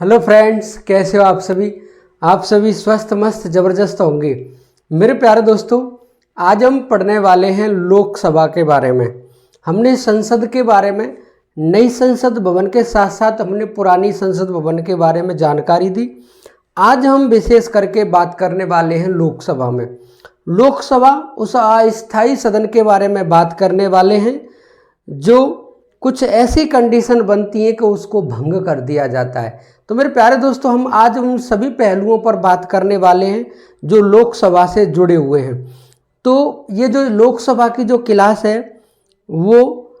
Hello friends, कैसे हो आप सभी। आप सभी स्वस्थ मस्त ज़बरदस्त होंगे। मेरे प्यारे दोस्तों, आज हम पढ़ने वाले हैं लोकसभा के बारे में। हमने संसद के बारे में, नई संसद भवन के साथ साथ हमने पुरानी संसद भवन के बारे में जानकारी दी। आज हम विशेष करके बात करने वाले हैं लोकसभा में। लोकसभा उस अस्थायी सदन के बारे में बात करने वाले हैं जो कुछ ऐसी कंडीशन बनती है कि उसको भंग कर दिया जाता है। तो मेरे प्यारे दोस्तों, हम आज उन सभी पहलुओं पर बात करने वाले हैं जो लोकसभा से जुड़े हुए हैं। तो ये जो लोकसभा की जो क्लास है, वो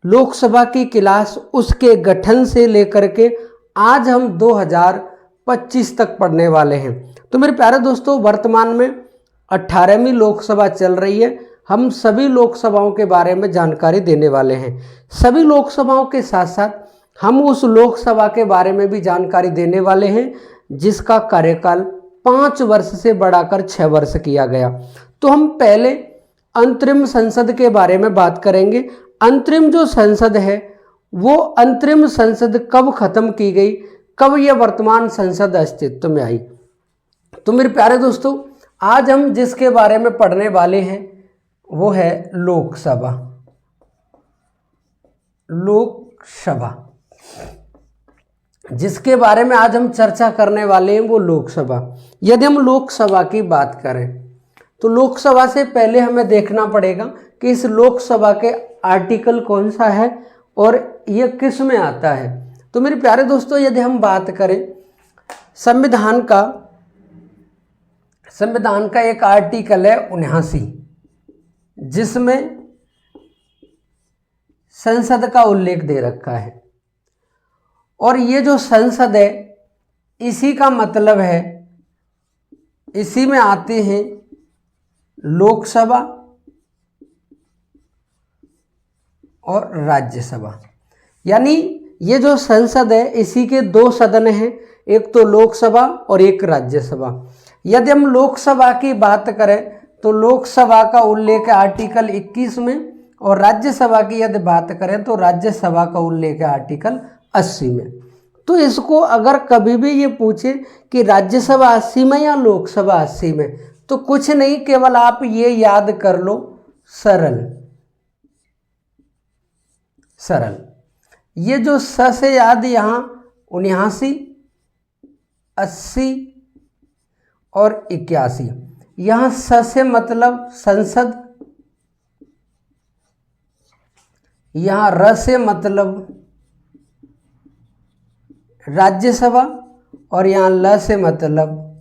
लोकसभा की क्लास उसके गठन से लेकर के आज हम 2025 तक पढ़ने वाले हैं। तो मेरे प्यारे दोस्तों, वर्तमान में 18वीं लोकसभा चल रही है। हम सभी लोकसभाओं के बारे में जानकारी देने वाले हैं। सभी लोकसभाओं के साथ साथ हम उस लोकसभा के बारे में भी जानकारी देने वाले हैं जिसका कार्यकाल 5 वर्ष से बढ़ाकर 6 वर्ष किया गया। तो हम पहले अंतरिम संसद के बारे में बात करेंगे। अंतरिम जो संसद है, वो अंतरिम संसद कब खत्म की गई, कब यह वर्तमान संसद अस्तित्व में आई। तो मेरे प्यारे दोस्तों, आज हम जिसके बारे में पढ़ने वाले हैं वो है लोकसभा। लोकसभा जिसके बारे में आज हम चर्चा करने वाले हैं वो लोकसभा। यदि हम लोकसभा की बात करें तो लोकसभा से पहले हमें देखना पड़ेगा कि इस लोकसभा के आर्टिकल कौन सा है और यह किस में आता है। तो मेरे प्यारे दोस्तों, यदि हम बात करें संविधान का एक आर्टिकल है 79, जिसमें संसद का उल्लेख दे रखा है। और ये जो संसद है, इसी का मतलब है, इसी में आते हैं लोकसभा और राज्यसभा। यानी ये जो संसद है, इसी के 2 सदन हैं, एक तो लोकसभा और एक राज्यसभा। यदि हम लोकसभा की बात करें तो लोकसभा का उल्लेख है आर्टिकल 21 में, और राज्यसभा की यदि बात करें तो राज्यसभा का उल्लेख है आर्टिकल 80 में। तो इसको अगर कभी भी ये पूछे कि राज्यसभा 80 में या लोकसभा 80 में, तो कुछ नहीं, केवल आप ये याद कर लो, सरल। ये जो स से याद, यहाँ 79, 80 और 81। यहाँ स से मतलब संसद, यहाँ र से मतलब राज्यसभा, और यहाँ ल से मतलब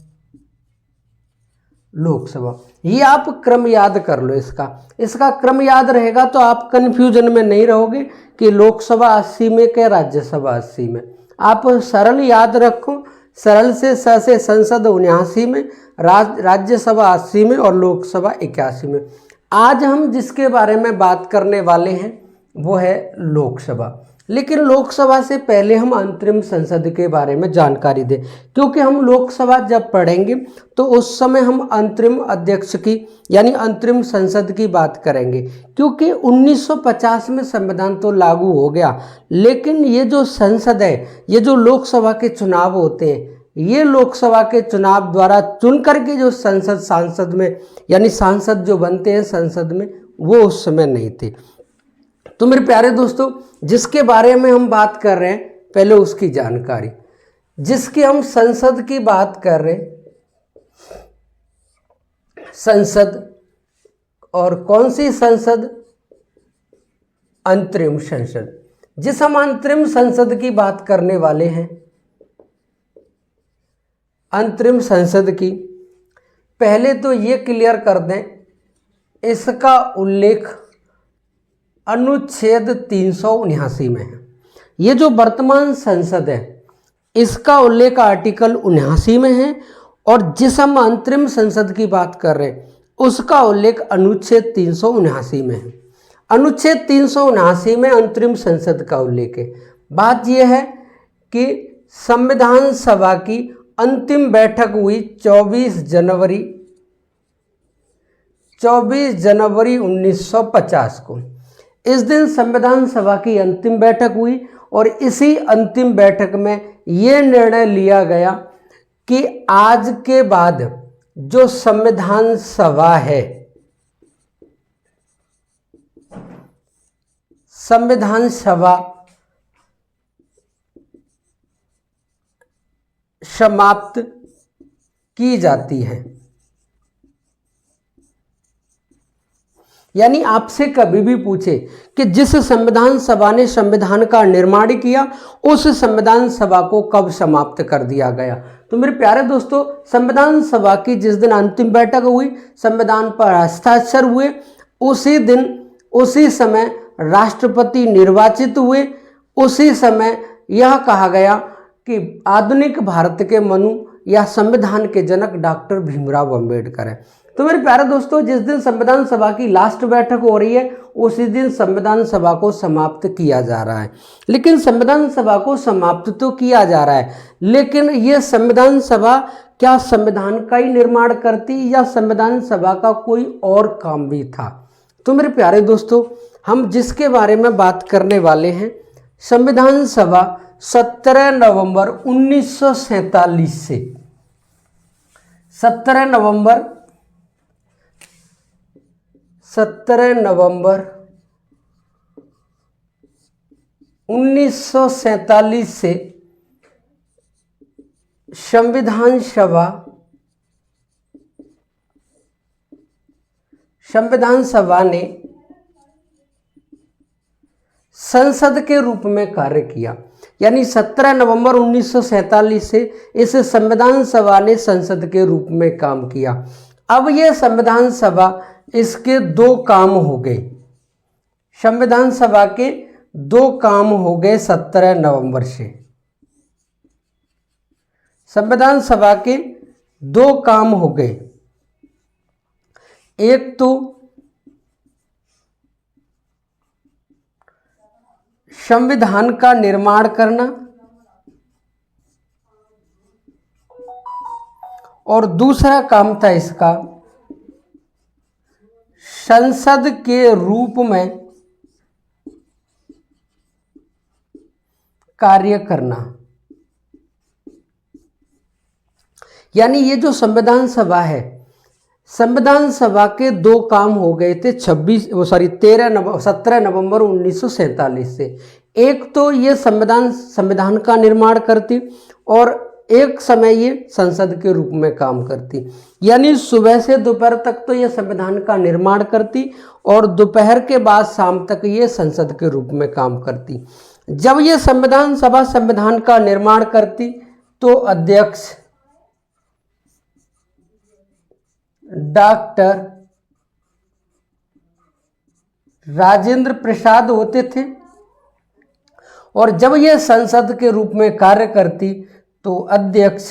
लोकसभा। ये आप क्रम याद कर लो। इसका क्रम याद रहेगा तो आप कन्फ्यूजन में नहीं रहोगे कि लोकसभा 80 में के राज्यसभा 80 में। आप सरल याद रखो, सरल से स से संसद 79 में, राज्यसभा 80 में और लोकसभा 81 में। आज हम जिसके बारे में बात करने वाले हैं वो है लोकसभा। लेकिन लोकसभा से पहले हम अंतरिम संसद के बारे में जानकारी दें, क्योंकि हम लोकसभा जब पढ़ेंगे तो उस समय हम अंतरिम अध्यक्ष की यानी अंतरिम संसद की बात करेंगे। क्योंकि 1950 में संविधान तो लागू हो गया, लेकिन ये जो संसद है, ये जो लोकसभा के चुनाव होते हैं, ये लोकसभा के चुनाव द्वारा चुन करके जो सांसद में यानी सांसद जो बनते हैं संसद में, वो उस समय नहीं थे। तो मेरे प्यारे दोस्तों, जिसके बारे में हम बात कर रहे हैं, पहले उसकी जानकारी। जिसकी हम संसद की बात कर रहे हैं, संसद, और कौन सी संसद? अंतरिम संसद। जिस हम अंतरिम संसद की बात करने वाले हैं, अंतरिम संसद की, पहले तो ये क्लियर कर दें, इसका उल्लेख अनुच्छेद 379 में है। ये जो वर्तमान संसद है, इसका उल्लेख आर्टिकल 79 में है, और जिस हम अंतरिम संसद की बात कर रहे हैं उसका उल्लेख अनुच्छेद 379 में है। अनुच्छेद 379 में अंतरिम संसद का उल्लेख है। बात यह है कि संविधान सभा की अंतिम बैठक हुई 24 जनवरी 1950 को। इस दिन संविधान सभा की अंतिम बैठक हुई और इसी अंतिम बैठक में ये निर्णय लिया गया कि आज के बाद जो संविधान सभा है, संविधान सभा समाप्त की जाती है। यानी आपसे कभी भी पूछे कि जिस संविधान सभा ने संविधान का निर्माण किया, उस संविधान सभा को कब समाप्त कर दिया गया। तो मेरे प्यारे दोस्तों, संविधान सभा की जिस दिन अंतिम बैठक हुई, संविधान पर हस्ताक्षर हुए, उसी दिन उसी समय राष्ट्रपति निर्वाचित हुए। उसी समय यह कहा गया कि आधुनिक भारत के मनु या संविधान के जनक डॉक्टर भीमराव अंबेडकर है। तो मेरे प्यारे दोस्तों, जिस दिन संविधान सभा की लास्ट बैठक हो रही है, उसी दिन संविधान सभा को समाप्त किया जा रहा है। लेकिन संविधान सभा को समाप्त तो किया जा रहा है, लेकिन ये संविधान सभा क्या संविधान का ही निर्माण करती या संविधान सभा का कोई और काम भी था। तो मेरे प्यारे दोस्तों, हम जिसके बारे में बात करने वाले हैं, संविधान सभा 17 नवंबर 1947 से 17 नवंबर 1947 से संविधान सभा ने संसद के रूप में कार्य किया। यानी 17 नवंबर 1947 से इस संविधान सभा ने संसद के रूप में काम किया। अब यह संविधान सभा, इसके दो काम हो गए। संविधान सभा के दो काम हो गए 17 नवंबर से। संविधान सभा के दो काम हो गए। एक तो संविधान का निर्माण करना और दूसरा काम था इसका संसद के रूप में कार्य करना। यानी ये जो संविधान सभा है, संविधान सभा के दो काम हो गए थे 17 नवंबर 1947 से। एक तो ये संविधान का निर्माण करती और एक समय ये संसद के रूप में काम करती। यानी सुबह से दोपहर तक तो ये संविधान का निर्माण करती और दोपहर के बाद शाम तक ये संसद के रूप में काम करती। जब ये संविधान सभा संविधान का निर्माण करती तो अध्यक्ष डॉक्टर राजेंद्र प्रसाद होते थे और जब यह संसद के रूप में कार्य करती तो अध्यक्ष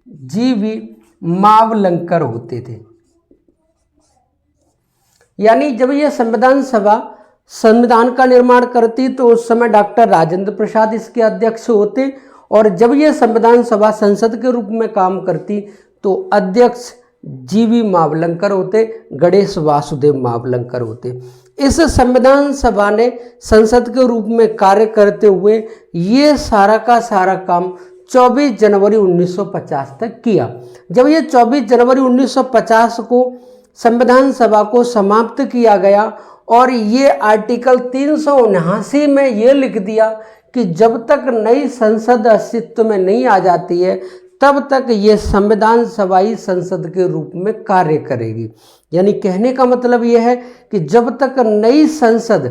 जीवी मावलंकर होते थे। यानी जब यह संविधान सभा संविधान का निर्माण करती तो उस समय डॉक्टर राजेंद्र प्रसाद इसके अध्यक्ष होते और जब यह संविधान सभा संसद के रूप में काम करती तो अध्यक्ष जीवी मावलंकर होते, गणेश वासुदेव मावलंकर होते। इस संविधान सभा ने संसद के रूप में कार्य करते हुए ये सारा का सारा काम 24 जनवरी 1950 तक किया। जब ये 24 जनवरी 1950 को संविधान सभा को समाप्त किया गया और ये आर्टिकल 379 में ये लिख दिया कि जब तक नई संसद अस्तित्व में नहीं आ जाती है तब तक ये संविधान सभा ही संसद के रूप में कार्य करेगी। यानी कहने का मतलब ये है कि जब तक नई संसद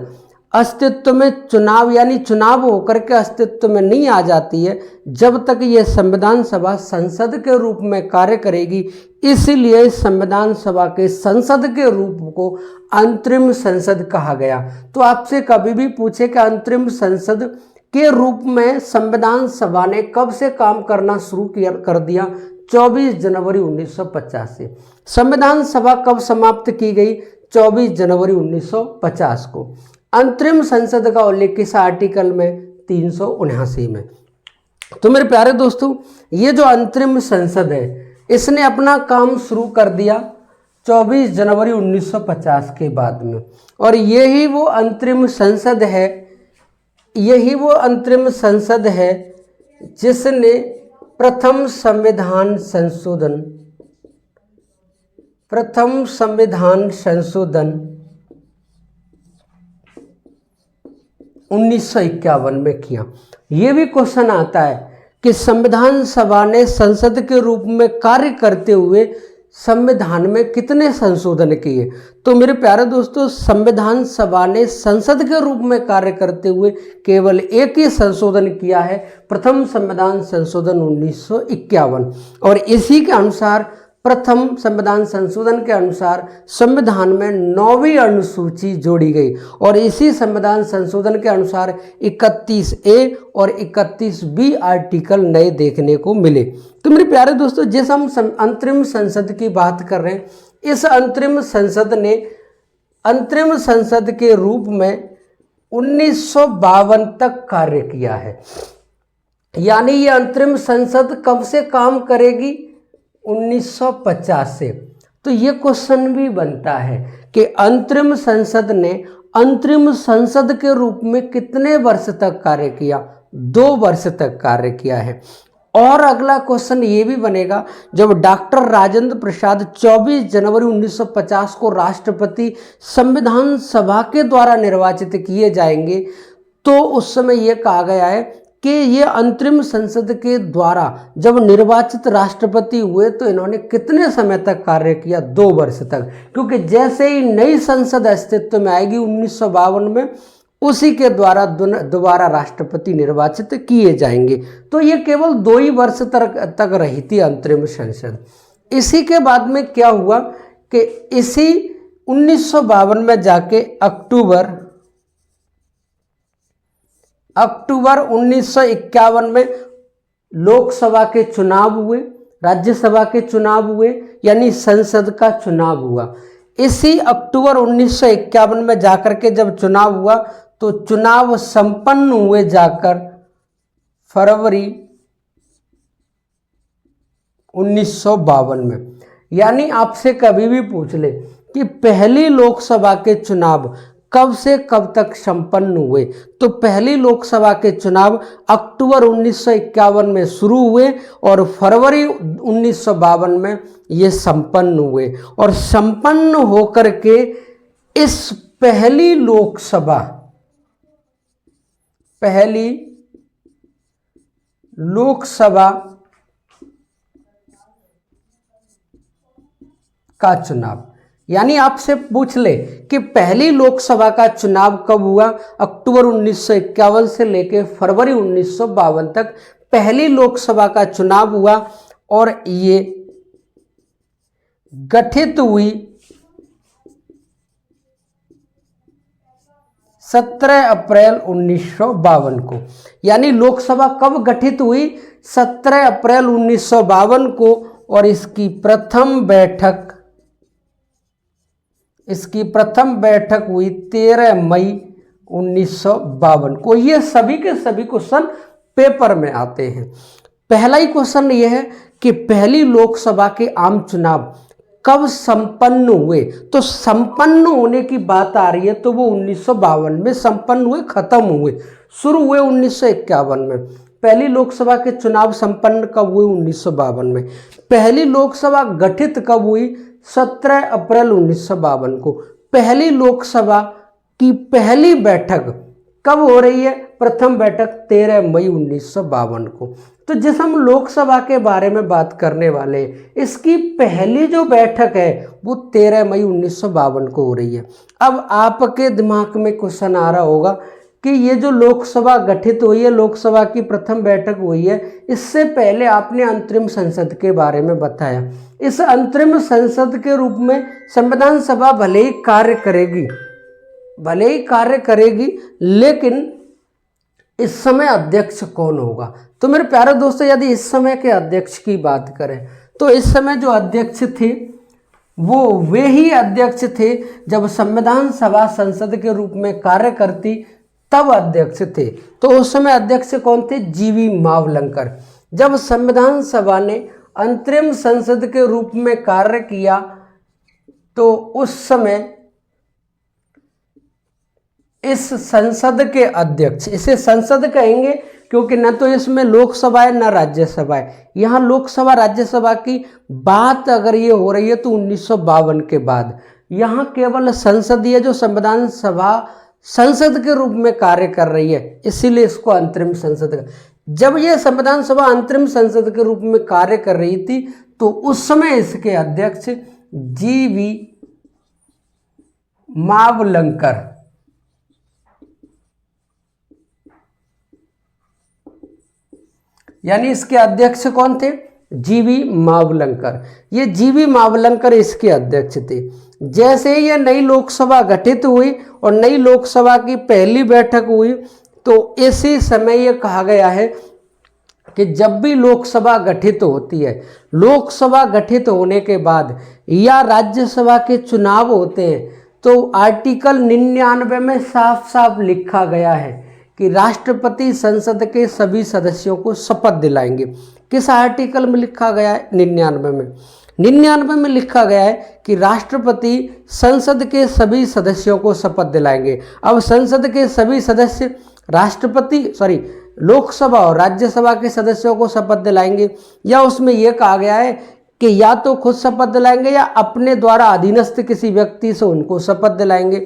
अस्तित्व में चुनाव होकर के अस्तित्व में नहीं आ जाती है, जब तक ये संविधान सभा संसद के रूप में कार्य करेगी। इसीलिए इस संविधान सभा के संसद के रूप को अंतरिम संसद कहा गया। तो आपसे कभी भी पूछे कि अंतरिम संसद के रूप में संविधान सभा ने कब से काम करना शुरू कर दिया? 24 जनवरी 1950 से। संविधान सभा कब समाप्त की गई? 24 जनवरी 1950 को। अंतरिम संसद का उल्लेख किस आर्टिकल में? 379 में। तो मेरे प्यारे दोस्तों, ये जो अंतरिम संसद है इसने अपना काम शुरू कर दिया 24 जनवरी 1950 के बाद में। और यही वो अंतरिम संसद है, यही वो अंतरिम संसद है जिसने प्रथम संविधान संशोधन 1951 में किया। ये भी क्वेश्चन आता है कि संविधान सभा ने संसद के रूप में कार्य करते हुए संविधान में कितने संशोधन किए। तो मेरे प्यारे दोस्तों, संविधान सभा ने संसद के रूप में कार्य करते हुए केवल एक ही संशोधन किया है, प्रथम संविधान संशोधन 1951। और इसी के अनुसार, प्रथम संविधान संशोधन के अनुसार संविधान में 9वीं अनुसूची जोड़ी गई। और इसी संविधान संशोधन के अनुसार 31A और 31B आर्टिकल नए देखने को मिले। तो मेरे प्यारे दोस्तों, जिस हम अंतरिम संसद की बात कर रहे हैं, इस अंतरिम संसद ने अंतरिम संसद के रूप में 1952 तक कार्य किया है। यानी ये अंतरिम संसद कब से काम करेगी? 1950 से। तो ये क्वेश्चन भी बनता है कि अंतरिम संसद ने अंतरिम संसद के रूप में कितने वर्ष तक कार्य किया? 2 वर्ष तक कार्य किया है। और अगला क्वेश्चन ये भी बनेगा, जब डॉक्टर राजेंद्र प्रसाद 24 जनवरी 1950 को राष्ट्रपति संविधान सभा के द्वारा निर्वाचित किए जाएंगे, तो उस समय ये कहा गया है कि ये अंतरिम संसद के द्वारा जब निर्वाचित राष्ट्रपति हुए तो इन्होंने कितने समय तक कार्य किया? 2 वर्ष तक। क्योंकि जैसे ही नई संसद अस्तित्व में आएगी 1952 में, उसी के द्वारा दोबारा राष्ट्रपति निर्वाचित किए जाएंगे। तो ये केवल 2 ही वर्ष तक रही थी अंतरिम संसद। इसी के बाद में क्या हुआ कि इसी 1952 में जाके अक्टूबर 1951 में लोकसभा के चुनाव हुए, राज्यसभा के चुनाव हुए, यानी संसद का चुनाव हुआ। इसी अक्टूबर 1951 में जाकर के जब चुनाव हुआ तो चुनाव संपन्न हुए जाकर फरवरी 1952 में। यानी आपसे कभी भी पूछ ले कि पहली लोकसभा के चुनाव कब से कब तक संपन्न हुए, तो पहली लोकसभा के चुनाव अक्टूबर 1951 में शुरू हुए और फरवरी 1952 में ये संपन्न हुए। और संपन्न होकर के इस पहली लोकसभा का चुनाव, यानी आपसे पूछ ले कि पहली लोकसभा का चुनाव कब हुआ? अक्टूबर 1951 से लेकर फरवरी 1952 तक पहली लोकसभा का चुनाव हुआ और ये गठित हुई 17 अप्रैल 1952 को। यानी लोकसभा कब गठित हुई? 17 अप्रैल 1952 को। और इसकी प्रथम बैठक हुई 13 मई 1952 को। ये सभी के सभी क्वेश्चन पेपर में आते हैं। पहला ही क्वेश्चन ये है कि पहली लोकसभा के आम चुनाव कब संपन्न हुए? तो संपन्न होने की बात आ रही है तो वो 1952 में संपन्न हुए, खत्म हुए। शुरू हुए 1951 में। पहली लोकसभा के चुनाव संपन्न कब हुए? 1952 में। पहली लोकसभा गठित कब हुई? 17 अप्रैल 1952 को। पहली लोकसभा की पहली बैठक कब हो रही है? प्रथम बैठक 13 मई 1952 को। तो जिस हम लोकसभा के बारे में बात करने वाले हैं, इसकी पहली जो बैठक है वो 13 मई 1952 को हो रही है। अब आपके दिमाग में क्वेश्चन आ रहा होगा कि ये जो लोकसभा गठित हुई है, लोकसभा की प्रथम बैठक हुई है, इससे पहले आपने अंतरिम संसद के बारे में बताया। इस अंतरिम संसद के रूप में संविधान सभा भले ही कार्य करेगी, लेकिन इस समय अध्यक्ष कौन होगा? तो मेरे प्यारे दोस्तों, यदि इस समय के अध्यक्ष की बात करें तो इस समय जो अध्यक्ष थे वो वे ही अध्यक्ष थे जब संविधान सभा संसद के रूप में कार्य करती तब अध्यक्ष थे। तो उस समय अध्यक्ष कौन थे? जीवी मावलंकर। जब संविधान सभा ने अंतरिम संसद के रूप में कार्य किया तो उस समय इस संसद के अध्यक्ष, इसे संसद कहेंगे क्योंकि न तो इसमें लोकसभा है न राज्यसभा है। यहाँ लोकसभा राज्यसभा की बात अगर ये हो रही है तो 1952 के बाद। यहाँ केवल संसदीय जो संविधान सभा संसद के रूप में कार्य कर रही है, इसीलिए इसको अंतरिम संसद। जब ये संविधान सभा अंतरिम संसद के रूप में कार्य कर रही थी तो उस समय इसके अध्यक्ष जीवी मावलंकर, यानी इसके अध्यक्ष कौन थे? जीवी मावलंकर। ये जीवी मावलंकर इसके अध्यक्ष थे। जैसे ही ये नई लोकसभा गठित हुई और नई लोकसभा की पहली बैठक हुई तो इसी समय ये कहा गया है कि जब भी लोकसभा गठित होती है, लोकसभा गठित होने के बाद या राज्यसभा के चुनाव होते हैं तो आर्टिकल 99 में साफ साफ लिखा गया है कि राष्ट्रपति संसद के सभी सदस्यों को शपथ दिलाएंगे। किस आर्टिकल में लिखा गया है? 99 में। 99 में लिखा गया है कि राष्ट्रपति संसद के सभी सदस्यों को शपथ दिलाएंगे। अब संसद के सभी सदस्य लोकसभा और राज्यसभा के सदस्यों को शपथ दिलाएंगे, या उसमें यह कहा गया है कि या तो खुद शपथ दिलाएंगे या अपने द्वारा अधीनस्थ किसी व्यक्ति से उनको शपथ दिलाएंगे।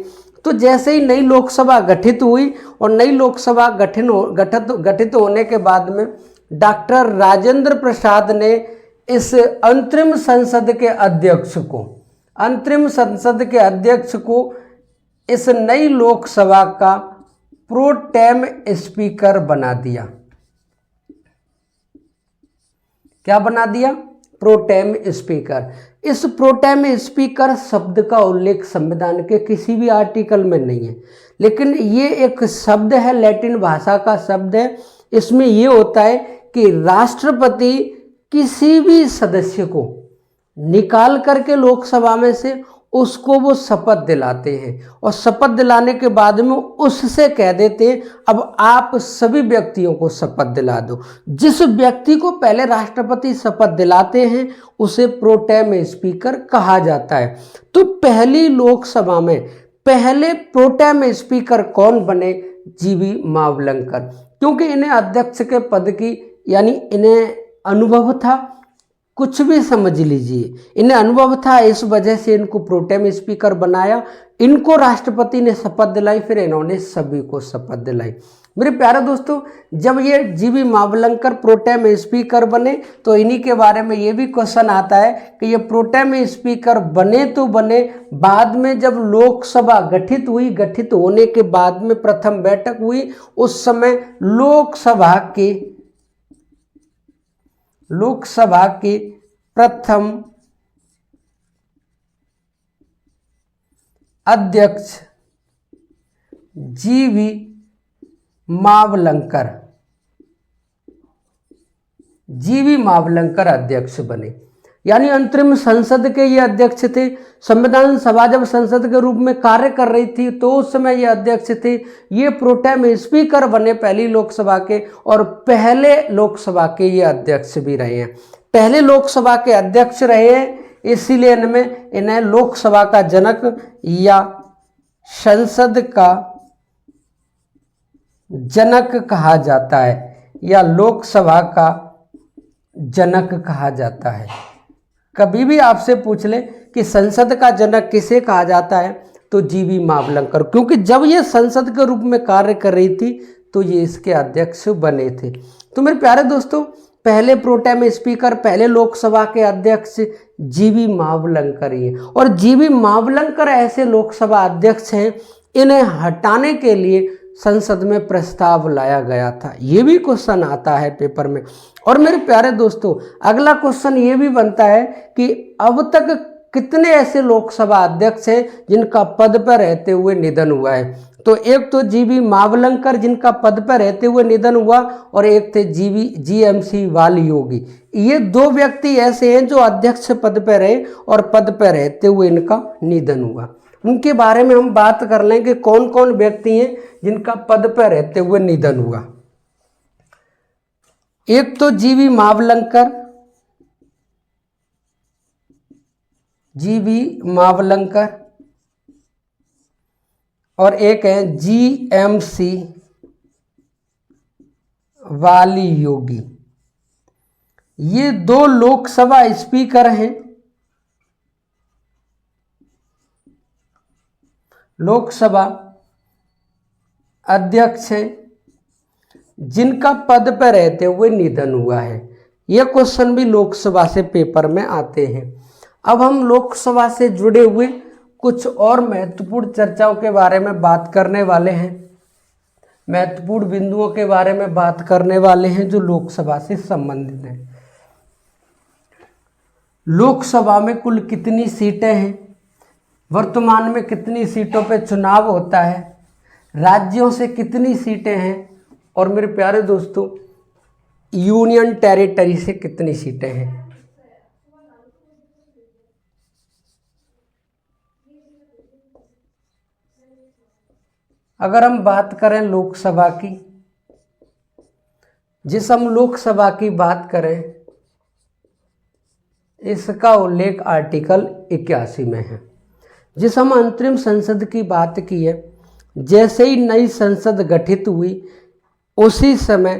तो जैसे ही नई लोकसभा गठित हुई और नई लोकसभा गठित होने के बाद में डॉक्टर राजेंद्र प्रसाद ने इस अंतरिम संसद के अध्यक्ष को इस नई लोकसभा का प्रोटेम स्पीकर बना दिया। क्या बना दिया? Pro tem speaker. इस प्रोटेम स्पीकर शब्द का उल्लेख संविधान के किसी भी आर्टिकल में नहीं है, लेकिन ये एक शब्द है, लैटिन भाषा का शब्द है। इसमें ये होता है कि राष्ट्रपति किसी भी सदस्य को निकाल करके लोकसभा में से उसको वो शपथ दिलाते हैं और शपथ दिलाने के बाद में उससे कह देते हैं अब आप सभी व्यक्तियों को शपथ दिला दो। जिस व्यक्ति को पहले राष्ट्रपति शपथ दिलाते हैं उसे प्रोटेम स्पीकर कहा जाता है। तो पहली लोकसभा में पहले प्रोटेम स्पीकर कौन बने? जीवी मावलंकर, क्योंकि इन्हें अध्यक्ष के पद की यानी इन्हें अनुभव था, कुछ भी समझ लीजिए, इन्हें अनुभव था, इस वजह से इनको प्रोटेम स्पीकर बनाया। इनको राष्ट्रपति ने शपथ दिलाई, फिर इन्होंने सभी को शपथ दिलाई। मेरे प्यारे दोस्तों, जब ये जीवी मावलंकर प्रोटेम स्पीकर बने तो इन्हीं के बारे में ये भी क्वेश्चन आता है कि ये प्रोटेम स्पीकर बने तो बने, बाद में जब लोकसभा गठित हुई, गठित होने के बाद में प्रथम बैठक हुई, उस समय लोकसभा के प्रथम अध्यक्ष जीवी मावलंकर अध्यक्ष बने, यानी अंतरिम संसद के ये अध्यक्ष थे। संविधान सभा जब संसद के रूप में कार्य कर रही थी तो उस समय ये अध्यक्ष थे। ये प्रोटेम स्पीकर बने पहली लोकसभा के और पहले लोकसभा के ये अध्यक्ष भी रहे हैं। पहले लोकसभा के अध्यक्ष रहे हैं, इसीलिए इन्हें लोकसभा का जनक या संसद का जनक कहा जाता है या लोकसभा का जनक कहा जाता है। कभी भी आपसे पूछ ले कि संसद का जनक किसे कहा जाता है तो जीवी मावलंकर, क्योंकि जब ये संसद के रूप में कार्य कर रही थी तो ये इसके अध्यक्ष बने थे। तो मेरे प्यारे दोस्तों, पहले प्रोटेम स्पीकर, पहले लोकसभा के अध्यक्ष जीवी मावलंकर ही है। और जीवी मावलंकर ऐसे लोकसभा अध्यक्ष हैं, इन्हें हटाने के लिए संसद में प्रस्ताव लाया गया था। ये भी क्वेश्चन आता है पेपर में। और मेरे प्यारे दोस्तों, अगला क्वेश्चन ये भी बनता है कि अब तक कितने ऐसे लोकसभा अध्यक्ष हैं जिनका पद पर रहते हुए निधन हुआ है। तो एक तो जीवी मावलंकर जिनका पद पर रहते हुए निधन हुआ, और एक थे जीएमसी वालयोगी। ये दो व्यक्ति ऐसे हैं जो अध्यक्ष पद पर रहे और पद पर रहते हुए इनका निधन हुआ। उनके बारे में हम बात कर लें कि कौन कौन व्यक्ति हैं जिनका पद पर रहते हुए निधन हुआ। एक तो जीवी मावलंकर, जीवी मावलंकर और एक है जीएमसी वाली योगी। ये 2 लोकसभा स्पीकर हैं, लोकसभा अध्यक्ष हैं, जिनका पद पर रहते हुए निधन हुआ है। यह क्वेश्चन भी लोकसभा से पेपर में आते हैं। अब हम लोकसभा से जुड़े हुए कुछ और महत्वपूर्ण चर्चाओं के बारे में बात करने वाले हैं, महत्वपूर्ण बिंदुओं के बारे में बात करने वाले हैं जो लोकसभा से संबंधित हैं। लोकसभा में कुल कितनी सीटें हैं, वर्तमान में कितनी सीटों पे चुनाव होता है, राज्यों से कितनी सीटें हैं, और मेरे प्यारे दोस्तों यूनियन टेरिटरी से कितनी सीटें हैं। अगर हम बात करें लोकसभा की, जिस हम लोकसभा की बात करें, इसका उल्लेख आर्टिकल 81 में है। जिस हम अंतरिम संसद की बात की है, जैसे ही नई संसद गठित हुई उसी समय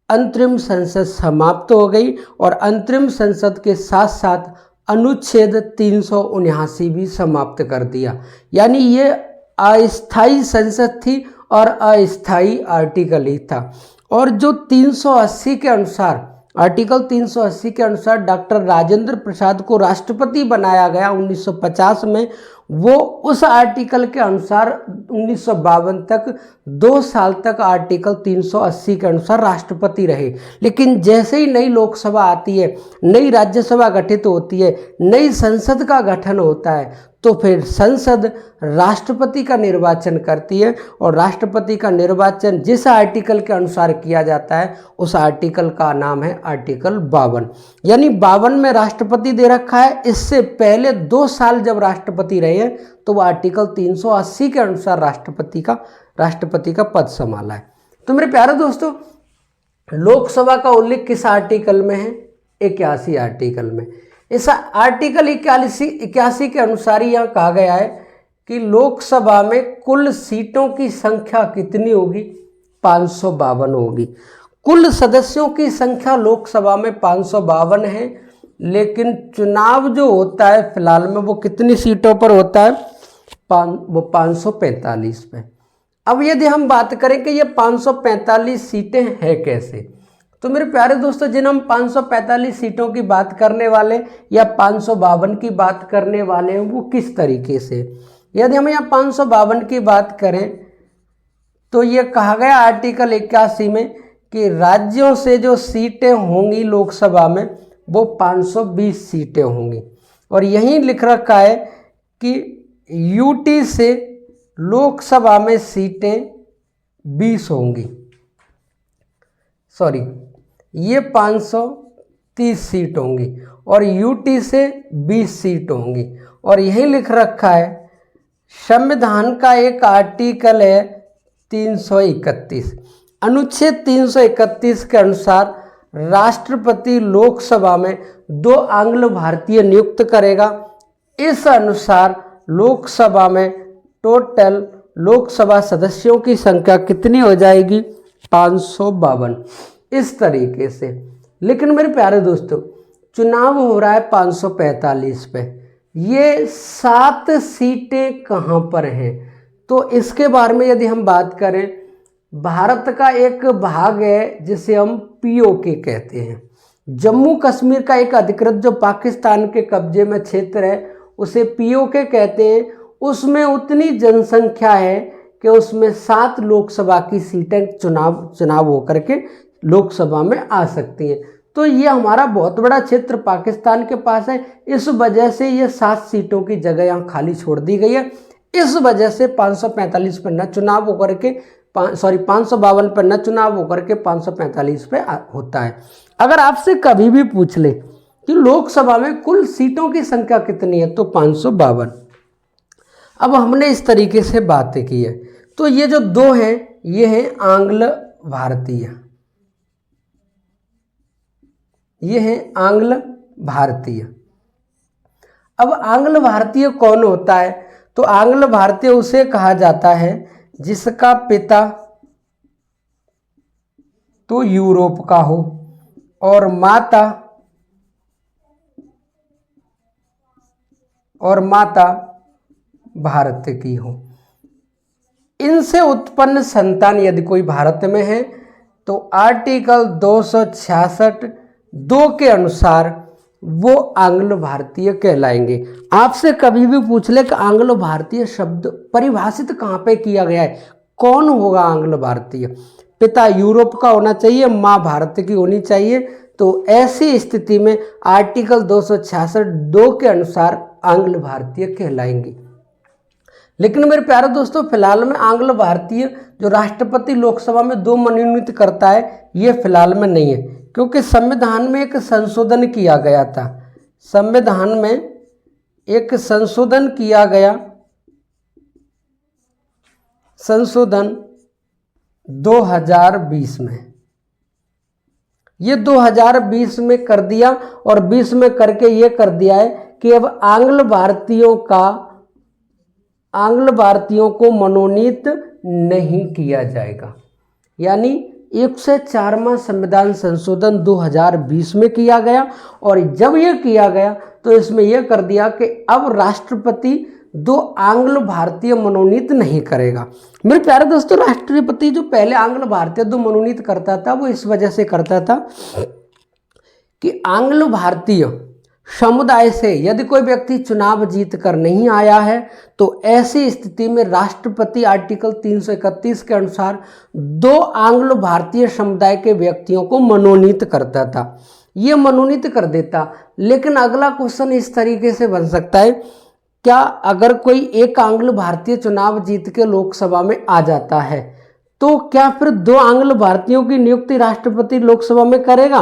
अंतरिम संसद समाप्त हो गई और अंतरिम संसद के साथ साथ अनुच्छेद 379 भी समाप्त कर दिया। यानी ये अस्थायी संसद थी और अस्थायी आर्टिकल ही था। और जो 380 के अनुसार, आर्टिकल 380 के अनुसार डॉक्टर राजेंद्र प्रसाद को राष्ट्रपति बनाया गया 1950 में, वो उस आर्टिकल के अनुसार 1952 तक 2 साल तक आर्टिकल 380 के अनुसार राष्ट्रपति रहे। लेकिन जैसे ही नई लोकसभा आती है, नई राज्यसभा गठित होती है, नई संसद का गठन होता है, तो फिर संसद राष्ट्रपति का निर्वाचन करती है और राष्ट्रपति का निर्वाचन जिस आर्टिकल के अनुसार किया जाता है उस आर्टिकल का नाम है आर्टिकल 52। यानी 52 में राष्ट्रपति दे रखा है। इससे पहले 2 साल जब राष्ट्रपति रहे हैं तो वो आर्टिकल 380 के अनुसार राष्ट्रपति का पद संभाला है। तो मेरे प्यारे दोस्तों, लोकसभा का उल्लेख किस आर्टिकल में है? 81 आर्टिकल में। इस आर्टिकल 81 के अनुसार यह कहा गया है कि लोकसभा में कुल सीटों की संख्या कितनी होगी? 552 होगी। कुल सदस्यों की संख्या लोकसभा में 552 है, लेकिन चुनाव जो होता है फिलहाल में वो कितनी सीटों पर होता है? वो 545 पे। अब यदि हम बात करें कि ये 545 सीटें हैं कैसे, तो मेरे प्यारे दोस्तों, जिन हम 545 सीटों की बात करने वाले या 552 की बात करने वाले हैं वो किस तरीके से। यदि हम यहाँ 552 की बात करें तो ये कहा गया आर्टिकल 81 में कि राज्यों से जो सीटें होंगी लोकसभा में वो 520 सीटें होंगी। और यहीं लिख रखा है कि यूटी से लोकसभा में सीटें 20 होंगी। सॉरी, ये 530 सीट होंगी और यूटी से 20 सीट होंगी। और यही लिख रखा है संविधान का एक आर्टिकल है 331, अनुच्छेद 331 के अनुसार राष्ट्रपति लोकसभा में 2 आंग्ल भारतीय नियुक्त करेगा। इस अनुसार लोकसभा में टोटल लोकसभा सदस्यों की संख्या कितनी हो जाएगी? 552। इस तरीके से। लेकिन मेरे प्यारे दोस्तों, चुनाव हो रहा है 545 पे, ये 7 सीटें कहाँ पर हैं? तो इसके बारे में यदि हम बात करें, भारत का एक भाग है जिसे हम पीओके कहते हैं। जम्मू कश्मीर का एक अधिकृत जो पाकिस्तान के कब्जे में क्षेत्र है उसे पीओके कहते हैं। उसमें उतनी जनसंख्या है कि उसमें 7 लोकसभा की सीटें चुनाव होकर के लोकसभा में आ सकती हैं। तो ये हमारा बहुत बड़ा क्षेत्र पाकिस्तान के पास है। इस वजह से ये 7 सीटों की जगह यहाँ खाली छोड़ दी गई है। इस वजह से 545 पर न चुनाव होकर के 552 पर न चुनाव होकर के 545 पे होता है। अगर आपसे कभी भी पूछ ले कि लोकसभा में कुल सीटों की संख्या कितनी है तो 552। अब हमने इस तरीके से बातें की है। तो ये जो 2 हैं ये हैं आंग्ल भारतीय, ये हैं आंग्ल भारतीय। अब आंग्ल भारतीय कौन होता है? तो आंग्ल भारतीय उसे कहा जाता है जिसका पिता तो यूरोप का हो और माता भारत की हो। इनसे उत्पन्न संतान यदि कोई भारत में है तो आर्टिकल 266 2 के अनुसार वो आंग्ल भारतीय कहलाएंगे। आपसे कभी भी पूछ ले कि आंग्ल भारतीय शब्द परिभाषित कहाँ पे किया गया है, कौन होगा आंग्ल भारतीय? पिता यूरोप का होना चाहिए, माँ भारत की होनी चाहिए। तो ऐसी स्थिति में आर्टिकल 266 2 के अनुसार आंग्ल भारतीय कहलाएंगे। लेकिन मेरे प्यारे दोस्तों, फिलहाल में आंग्ल भारतीय जो राष्ट्रपति लोकसभा में 2 मनोनीत करता है, ये फिलहाल में नहीं है, क्योंकि संविधान में एक संशोधन किया गया था। संविधान में एक संशोधन किया गया, संशोधन 2020 में। ये 2020 में कर दिया और 20 में करके ये कर दिया है कि अब आंग्ल भारतीयों को मनोनीत नहीं किया जाएगा। यानी 104वां संविधान संशोधन 2020 में किया गया और जब यह किया गया तो इसमें यह कर दिया कि अब राष्ट्रपति 2 आंग्ल भारतीय मनोनीत नहीं करेगा। मेरे प्यारे दोस्तों, राष्ट्रपति जो पहले आंग्ल भारतीय 2 मनोनीत करता था वो इस वजह से करता था कि आंग्ल भारतीय समुदाय से यदि कोई व्यक्ति चुनाव जीत कर नहीं आया है तो ऐसी स्थिति में राष्ट्रपति आर्टिकल 331 के अनुसार 2 आंग्ल भारतीय समुदाय के व्यक्तियों को मनोनीत करता था। ये मनोनीत कर देता। लेकिन अगला क्वेश्चन इस तरीके से बन सकता है, क्या अगर कोई एक आंग्ल भारतीय चुनाव जीत के लोकसभा में आ जाता है तो क्या फिर 2 आंग्ल भारतीयों की नियुक्ति राष्ट्रपति लोकसभा में करेगा?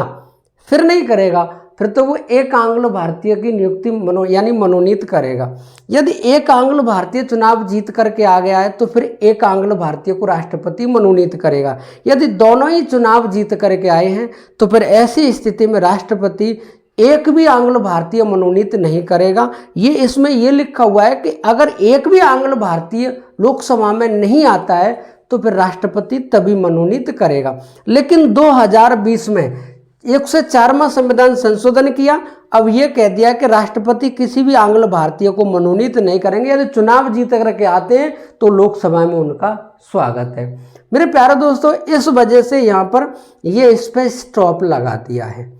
फिर नहीं करेगा। फिर तो वो एक आंग्ल भारतीय की नियुक्ति यानी मनोनीत करेगा। यदि एक आंग्ल भारतीय चुनाव जीत करके आ गया है तो फिर एक आंग्ल भारतीय को राष्ट्रपति मनोनीत करेगा। यदि दोनों ही चुनाव जीत करके आए हैं तो फिर ऐसी स्थिति में राष्ट्रपति एक भी आंग्ल भारतीय मनोनीत नहीं करेगा। ये इसमें ये लिखा हुआ है कि अगर एक भी आंग्ल भारतीय लोकसभा में नहीं आता है तो फिर राष्ट्रपति तभी मनोनीत करेगा। लेकिन 2020 में 104वां संविधान संशोधन किया। अब ये कह दिया कि राष्ट्रपति किसी भी आंग्ल भारतीय को मनोनीत नहीं करेंगे। यदि चुनाव जीत करके आते हैं तो लोकसभा में उनका स्वागत है। मेरे प्यारे दोस्तों, इस वजह से यहाँ पर ये इस पर स्टॉप लगा दिया है।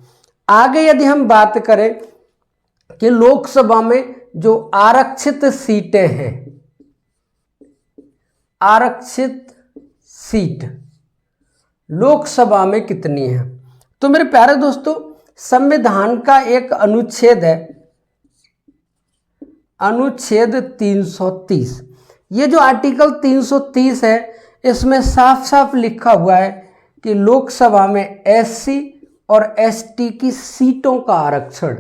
आगे यदि हम बात करें कि लोकसभा में जो आरक्षित सीटें हैं, आरक्षित सीट लोकसभा में कितनी है, तो मेरे प्यारे दोस्तों संविधान का एक अनुच्छेद है, अनुच्छेद 330। ये जो आर्टिकल 330 है इसमें साफ साफ लिखा हुआ है कि लोकसभा में एससी और एसटी की सीटों का आरक्षण।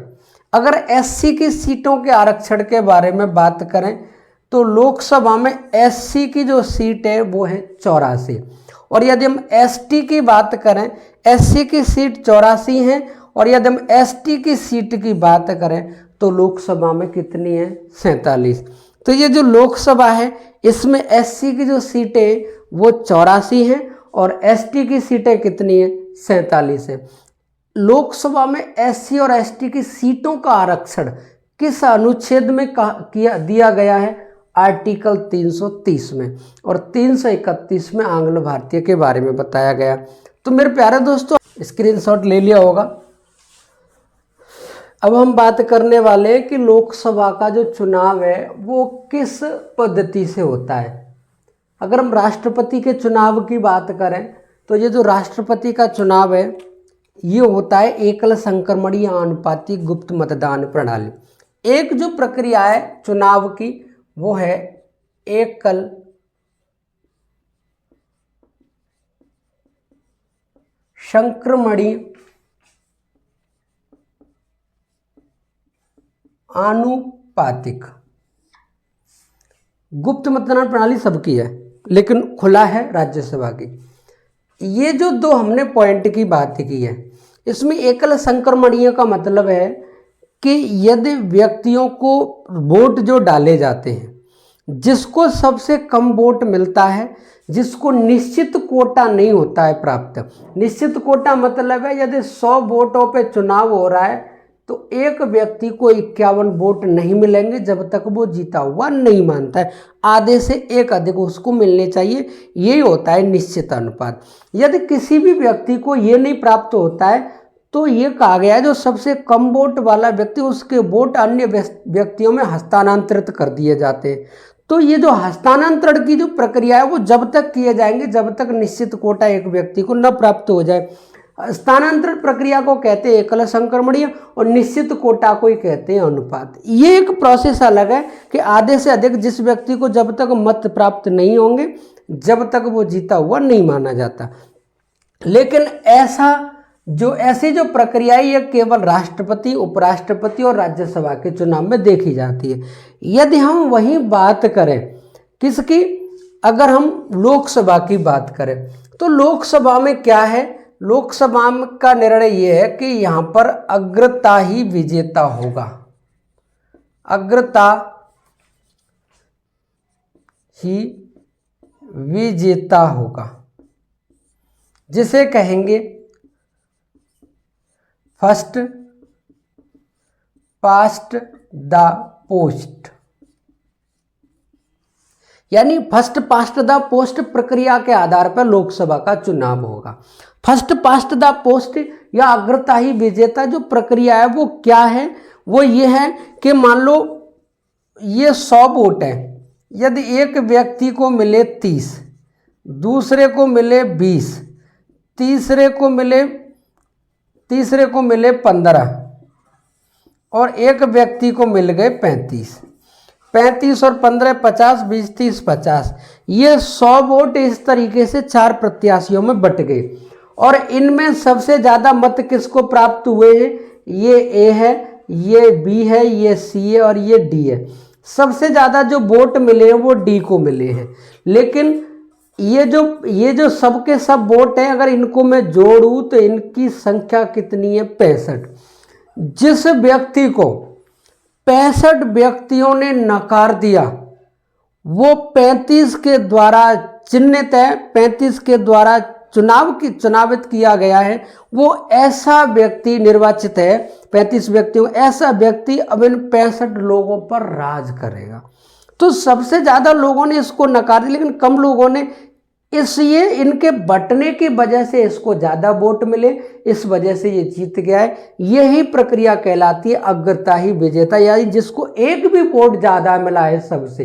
अगर एससी की सीटों के आरक्षण के बारे में बात करें तो लोकसभा में एससी की जो सीट है वो है 84 और यदि हम एसटी की बात करें, एससी की सीट 84 है और यदि हम एसटी की सीट की बात करें तो लोकसभा में कितनी है? 47। तो ये जो लोकसभा है इसमें एससी की जो सीटें वो 84 हैं और एसटी की सीटें कितनी है? 47 है। लोकसभा में एससी और एसटी की सीटों का आरक्षण किस अनुच्छेद में दिया गया है? आर्टिकल 330 में और 331 में आंग्ल भारतीय के बारे में बताया गया। तो मेरे प्यारे दोस्तों स्क्रीनशॉट ले लिया होगा। अब हम बात करने वाले हैं कि लोकसभा का जो चुनाव है वो किस पद्धति से होता है। अगर हम राष्ट्रपति के चुनाव की बात करें तो ये जो राष्ट्रपति का चुनाव है ये होता है एकल संक्रमणीय अनुपाती गुप्त मतदान प्रणाली। एक जो प्रक्रिया है चुनाव की वो है एकल संक्रमणीय आनुपातिक गुप्त मतदान प्रणाली सबकी है लेकिन खुला है राज्यसभा की। ये जो 2 हमने पॉइंट की बात की है इसमें एकल संक्रमणीय का मतलब है कि यदि व्यक्तियों को वोट जो डाले जाते हैं, जिसको सबसे कम वोट मिलता है, जिसको निश्चित कोटा नहीं होता है प्राप्त, निश्चित कोटा मतलब है यदि 100 वोटों पे चुनाव हो रहा है तो एक व्यक्ति को 51 वोट नहीं मिलेंगे जब तक वो जीता हुआ नहीं मानता है, आधे से एक अधिक उसको मिलने चाहिए, यही होता है निश्चित अनुपात। यदि किसी भी व्यक्ति को ये नहीं प्राप्त होता है तो ये कहा गया है जो सबसे कम वोट वाला व्यक्ति, उसके वोट अन्य व्यक्तियों में हस्तांतरित कर दिए जाते हैं। तो ये जो हस्तांतरण की जो प्रक्रिया है वो जब तक किए जाएंगे जब तक निश्चित कोटा एक व्यक्ति को न प्राप्त हो जाए। स्थानांतरण प्रक्रिया को कहते हैं एकल संक्रमणीय और निश्चित कोटा को ही कहते हैं अनुपात। ये एक प्रोसेस अलग है कि आधे से अधिक जिस व्यक्ति को जब तक मत प्राप्त नहीं होंगे जब तक वो जीता हुआ नहीं माना जाता। लेकिन ऐसी जो प्रक्रिया है ये केवल राष्ट्रपति, उपराष्ट्रपति और राज्यसभा के चुनाव में देखी जाती है। यदि हम वही बात करें किसकी, अगर हम लोकसभा की बात करें तो लोकसभा में क्या है, लोकसभा का निर्णय यह है कि यहाँ पर अग्रता ही विजेता होगा, अग्रता ही विजेता होगा, जिसे कहेंगे फर्स्ट पास्ट द पोस्ट, यानी फर्स्ट पास्ट द पोस्ट प्रक्रिया के आधार पर लोकसभा का चुनाव होगा। फर्स्ट पास्ट द पोस्ट या अग्रता ही विजेता जो प्रक्रिया है वो क्या है, वो ये है कि मान लो ये 100 वोट है, यदि एक व्यक्ति को मिले 30, दूसरे को मिले 20, तीसरे को मिले 15 और एक व्यक्ति को मिल गए 35 और 15 50, 20 30 50, ये 100 वोट इस तरीके से 4 प्रत्याशियों में बट गए और इनमें सबसे ज़्यादा मत किसको प्राप्त हुए हैं, ये ए है, ये बी है, ये सी है और ये डी है। सबसे ज़्यादा जो वोट मिले हैं वो डी को मिले हैं। लेकिन ये जो सबके सब वोट हैं अगर इनको मैं जोड़ूं तो इनकी संख्या कितनी है, 65। जिस व्यक्ति को 65 व्यक्तियों ने नकार दिया वो 35 के द्वारा चिन्हित है, 35 के द्वारा चुनावित किया गया है, वो ऐसा व्यक्ति निर्वाचित है 35 व्यक्तियों, ऐसा व्यक्ति अब इन 65 लोगों पर राज करेगा। तो सबसे ज़्यादा लोगों ने इसको नकार दिया लेकिन कम लोगों ने, इसलिए इनके बंटने की वजह से इसको ज़्यादा वोट मिले, इस वजह से ये जीत गया है। यही प्रक्रिया कहलाती है अग्रता ही विजेता, यानी जिसको एक भी वोट ज़्यादा मिला है सबसे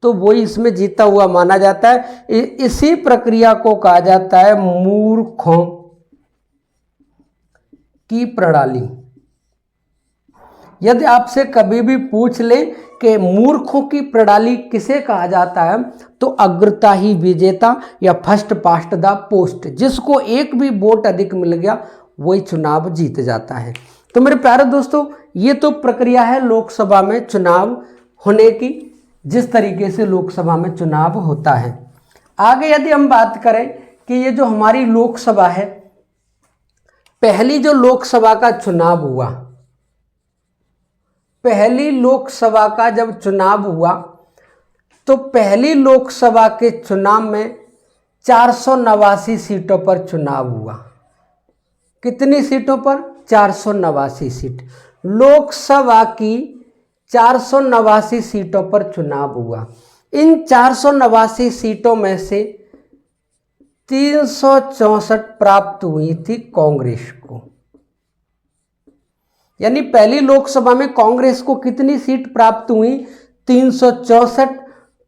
तो वही इसमें जीता हुआ माना जाता है। इसी प्रक्रिया को कहा जाता है मूर्खों की प्रणाली। यदि आपसे कभी भी पूछ ले कि मूर्खों की प्रणाली किसे कहा जाता है तो अग्रता ही विजेता या फर्स्ट पास्ट द पोस्ट, जिसको एक भी वोट अधिक मिल गया वही चुनाव जीत जाता है। तो मेरे प्यारे दोस्तों ये तो प्रक्रिया है लोकसभा में चुनाव होने की, जिस तरीके से लोकसभा में चुनाव होता है। आगे यदि हम बात करें कि ये जो हमारी लोकसभा है, पहली जो लोकसभा का चुनाव हुआ, पहली लोकसभा का जब चुनाव हुआ तो पहली लोकसभा के चुनाव में 489 सीटों पर चुनाव हुआ। कितनी सीटों पर? 489 सीट। लोकसभा की 489 सीटों पर चुनाव हुआ। इन 489 सीटों में से 364 प्राप्त हुई थी कांग्रेस को, यानी पहली लोकसभा में कांग्रेस को कितनी सीट प्राप्त हुई? 364।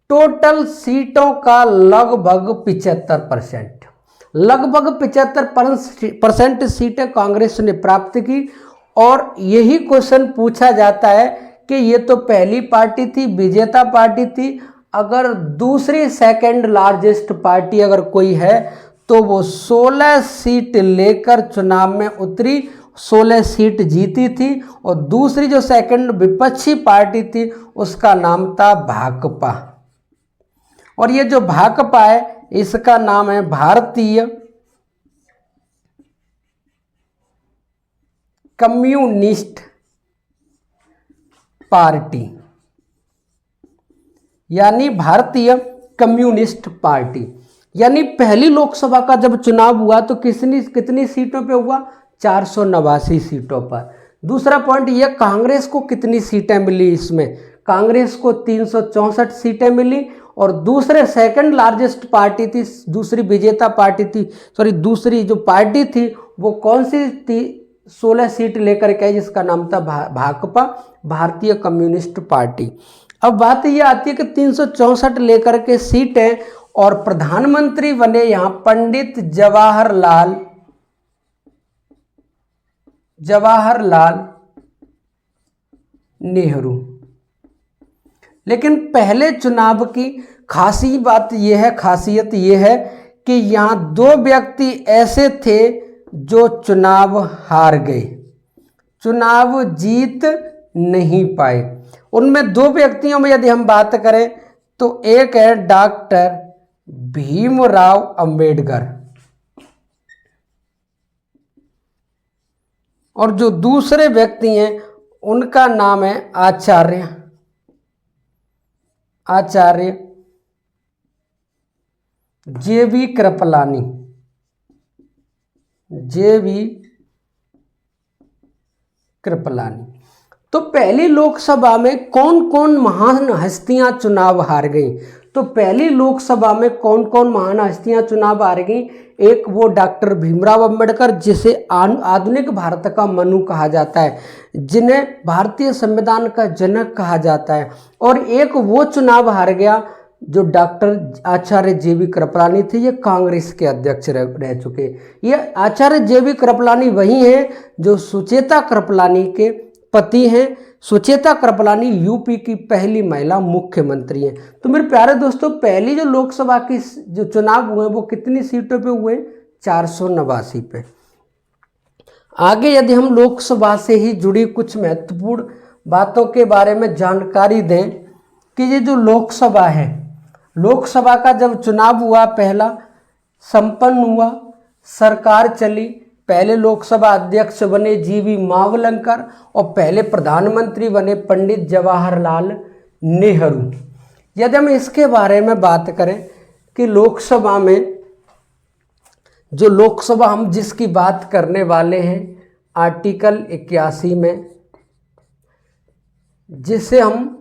टोटल सीटों का लगभग 75%, लगभग 75% सीटें कांग्रेस ने प्राप्त की। और यही क्वेश्चन पूछा जाता है कि ये तो पहली पार्टी थी, विजेता पार्टी थी, अगर दूसरी सेकंड लार्जेस्ट पार्टी अगर कोई है तो वो 16 सीट लेकर चुनाव में उतरी, 16 सीट जीती थी। और दूसरी जो सेकंड विपक्षी पार्टी थी उसका नाम था भाकपा, और ये जो भाकपा है इसका नाम है भारतीय कम्युनिस्ट पार्टी यानी भारतीय कम्युनिस्ट पार्टी। यानी पहली लोकसभा का जब चुनाव हुआ तो कितनी सीटों पे हुआ? 489 सीटों पर। दूसरा पॉइंट ये, कांग्रेस को कितनी सीटें मिली इसमें? कांग्रेस को 364 सीटें मिली और दूसरे सेकंड लार्जेस्ट पार्टी थी, दूसरी विजेता पार्टी थी, दूसरी जो पार्टी थी वो कौन सी थी? 16 सीट लेकर के, जिसका नाम था भाकपा, भारतीय कम्युनिस्ट पार्टी। अब बात ये आती है कि 364 लेकर के सीटें और प्रधानमंत्री बने यहाँ पंडित जवाहरलाल नेहरू। लेकिन पहले चुनाव की खासियत ये है कि यहाँ दो व्यक्ति ऐसे थे जो चुनाव हार गए, चुनाव जीत नहीं पाए। उनमें दो व्यक्तियों में यदि हम बात करें तो एक है डॉक्टर भीमराव अंबेडकर और जो दूसरे व्यक्ति हैं उनका नाम है आचार्य जे.वी. कृपलानी। तो पहली लोकसभा में कौन कौन महान हस्तियां चुनाव हार गई? तो पहली लोकसभा में कौन कौन महान हस्तियां चुनाव हार गई? एक वो डॉक्टर भीमराव अंबेडकर, जिसे आधुनिक भारत का मनु कहा जाता है, जिन्हें भारतीय संविधान का जनक कहा जाता है। और एक वो चुनाव हार गया जो डॉक्टर आचार्य जे.वी. कृपलानी थे, ये कांग्रेस के अध्यक्ष रह चुके। ये आचार्य जे.वी. कृपलानी वही हैं जो सुचेता कृपलानी के पति हैं। सुचेता कृपलानी यूपी की पहली महिला मुख्यमंत्री हैं। तो मेरे प्यारे दोस्तों, पहली जो लोकसभा की जो चुनाव हुए वो कितनी सीटों पे हुए? 489 पे। आगे यदि हम लोकसभा से ही जुड़ी कुछ महत्वपूर्ण बातों के बारे में जानकारी दें कि ये जो लोकसभा है, लोकसभा का जब चुनाव हुआ पहला संपन्न हुआ, सरकार चली, पहले लोकसभा अध्यक्ष बने जी.वी. मावलंकर और पहले प्रधानमंत्री बने पंडित जवाहरलाल नेहरू। यदि हम इसके बारे में बात करें कि लोकसभा में जो लोकसभा हम जिसकी बात करने वाले हैं, आर्टिकल 81 में, जिसे हम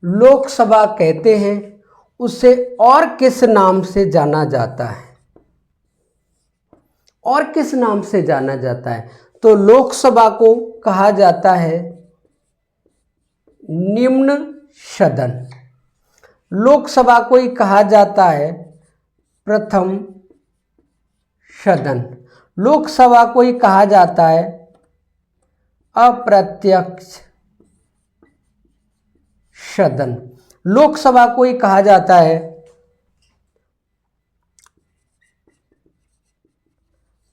लोकसभा कहते हैं, उसे और किस नाम से जाना जाता है? और किस नाम से जाना जाता है? तो लोकसभा को कहा जाता है निम्न सदन, लोकसभा को ही कहा जाता है प्रथम सदन, लोकसभा को ही कहा जाता है अप्रत्यक्ष सदन, लोकसभा को ही कहा जाता है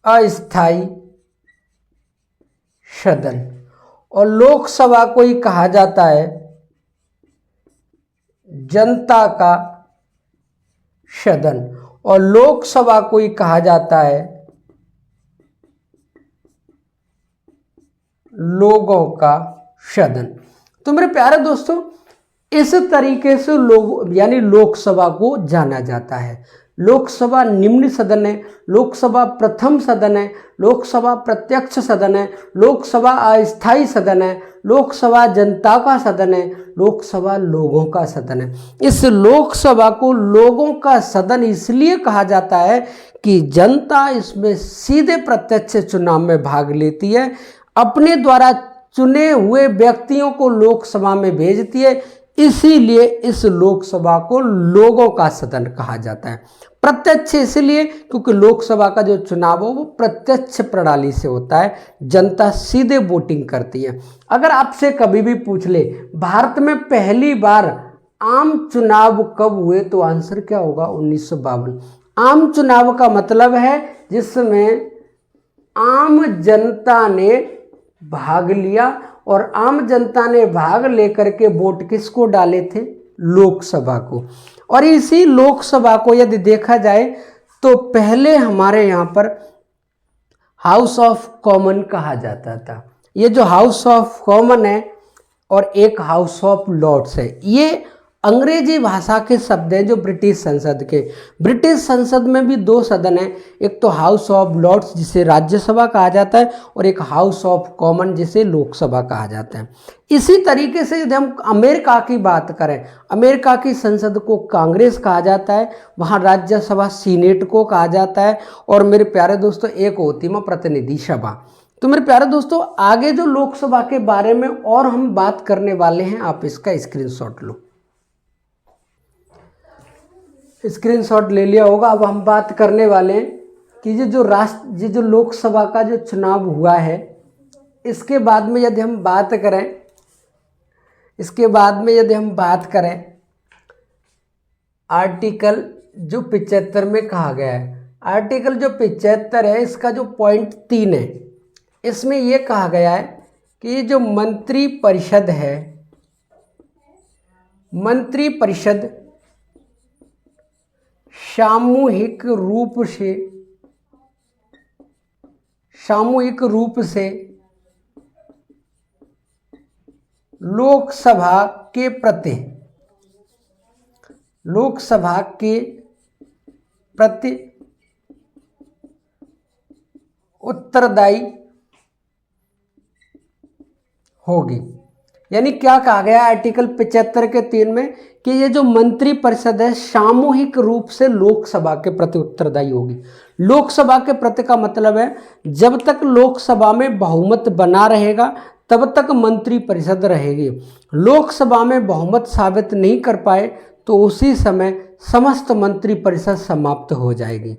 अस्थाई सदन और लोकसभा को ही कहा जाता है जनता का सदन और लोकसभा को ही कहा जाता है लोगों का सदन। तो मेरे प्यारे दोस्तों, इस तरीके से लोग यानी लोकसभा को जाना जाता है। लोकसभा निम्न सदन है, लोकसभा प्रथम सदन है, लोकसभा प्रत्यक्ष सदन है, लोकसभा अस्थायी सदन है, लोकसभा जनता का सदन है, लोकसभा लोगों का सदन है। इस लोकसभा को लोगों का सदन इसलिए कहा जाता है कि जनता इसमें सीधे प्रत्यक्ष चुनाव में भाग लेती है, अपने द्वारा चुने हुए व्यक्तियों को लोकसभा में भेजती है, इसीलिए इस लोकसभा को लोगों का सदन कहा जाता है। प्रत्यक्ष इसलिए क्योंकि लोकसभा का जो चुनाव हो वो प्रत्यक्ष प्रणाली से होता है, जनता सीधे वोटिंग करती है। अगर आपसे कभी भी पूछ ले भारत में पहली बार आम चुनाव कब हुए, तो आंसर क्या होगा? 1952। आम चुनाव का मतलब है जिसमें आम जनता ने भाग लिया और आम जनता ने भाग लेकर के वोट किसको डाले थे? लोकसभा को। और इसी लोकसभा को यदि देखा जाए तो पहले हमारे यहाँ पर हाउस ऑफ कॉमन कहा जाता था। ये जो हाउस ऑफ कॉमन है और एक हाउस ऑफ लॉर्ड्स है। ये अंग्रेजी भाषा के शब्द हैं जो ब्रिटिश संसद के। ब्रिटिश संसद में भी दो सदन हैं, एक तो हाउस ऑफ लॉर्ड्स जिसे राज्यसभा कहा जाता है और एक हाउस ऑफ कॉमन जिसे लोकसभा कहा जाता है। इसी तरीके से यदि हम अमेरिका की बात करें, अमेरिका की संसद को कांग्रेस कहा जाता है, वहाँ राज्यसभा सीनेट को कहा जाता है, और मेरे प्यारे दोस्तों एक होती है प्रतिनिधि सभा। तो मेरे प्यारे दोस्तों आगे जो लोकसभा के बारे में और हम बात करने वाले हैं, आप इसका स्क्रीनशॉट लो। स्क्रीनशॉट ले लिया होगा। अब हम बात करने वाले हैं कि ये जो लोकसभा का जो चुनाव हुआ है, इसके बाद में यदि हम बात करें आर्टिकल जो 75 में कहा गया है, आर्टिकल जो 75 है इसका जो पॉइंट 3 है, इसमें ये कहा गया है कि जो मंत्री परिषद है, मंत्री परिषद सामूहिक रूप से लोकसभा के प्रति उत्तरदायी होगी। यानी क्या कहा गया आर्टिकल 75 के 3 में कि ये जो मंत्री परिषद है सामूहिक रूप से लोकसभा के प्रति उत्तरदायी होगी। लोकसभा के प्रति का मतलब है जब तक लोकसभा में बहुमत बना रहेगा तब तक मंत्री परिषद रहेगी। लोकसभा में बहुमत साबित नहीं कर पाए तो उसी समय समस्त मंत्री परिषद समाप्त हो जाएगी।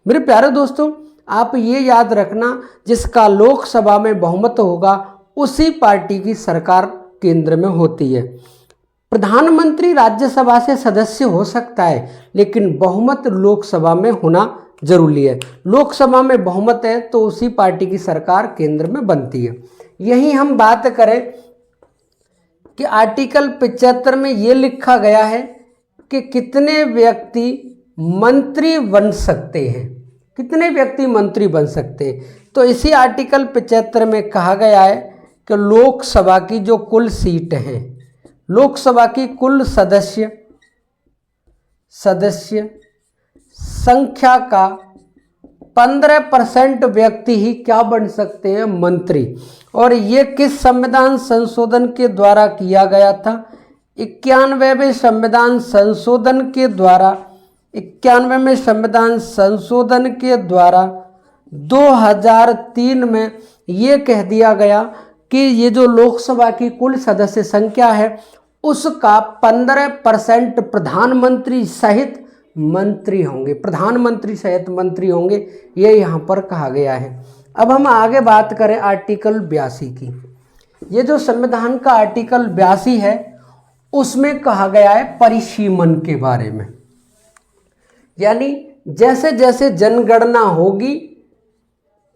मेरे प्यारे दोस्तों आप ये याद रखना, जिसका लोकसभा में बहुमत होगा उसी पार्टी की सरकार केंद्र में होती है। प्रधानमंत्री राज्यसभा से सदस्य हो सकता है लेकिन बहुमत लोकसभा में होना जरूरी है। लोकसभा में बहुमत है तो उसी पार्टी की सरकार केंद्र में बनती है। यही हम बात करें कि आर्टिकल 75 में ये लिखा गया है कि कितने व्यक्ति मंत्री बन सकते हैं, कितने व्यक्ति मंत्री बन सकते हैं। तो इसी आर्टिकल 75 में कहा गया है कि लोकसभा की जो कुल सीट हैं, लोकसभा की कुल सदस्य संख्या का 15% व्यक्ति ही क्या बन सकते हैं, मंत्री। और ये किस संविधान संशोधन के द्वारा किया गया था? 91वें संविधान संशोधन के द्वारा 2003 में ये कह दिया गया कि ये जो लोकसभा की कुल सदस्य संख्या है उसका 15% प्रधानमंत्री सहित मंत्री होंगे, प्रधानमंत्री सहित मंत्री होंगे, ये यहाँ पर कहा गया है। अब हम आगे बात करें आर्टिकल 82 की। ये जो संविधान का आर्टिकल 82 है उसमें कहा गया है परिसीमन के बारे में। यानी जैसे जैसे जनगणना होगी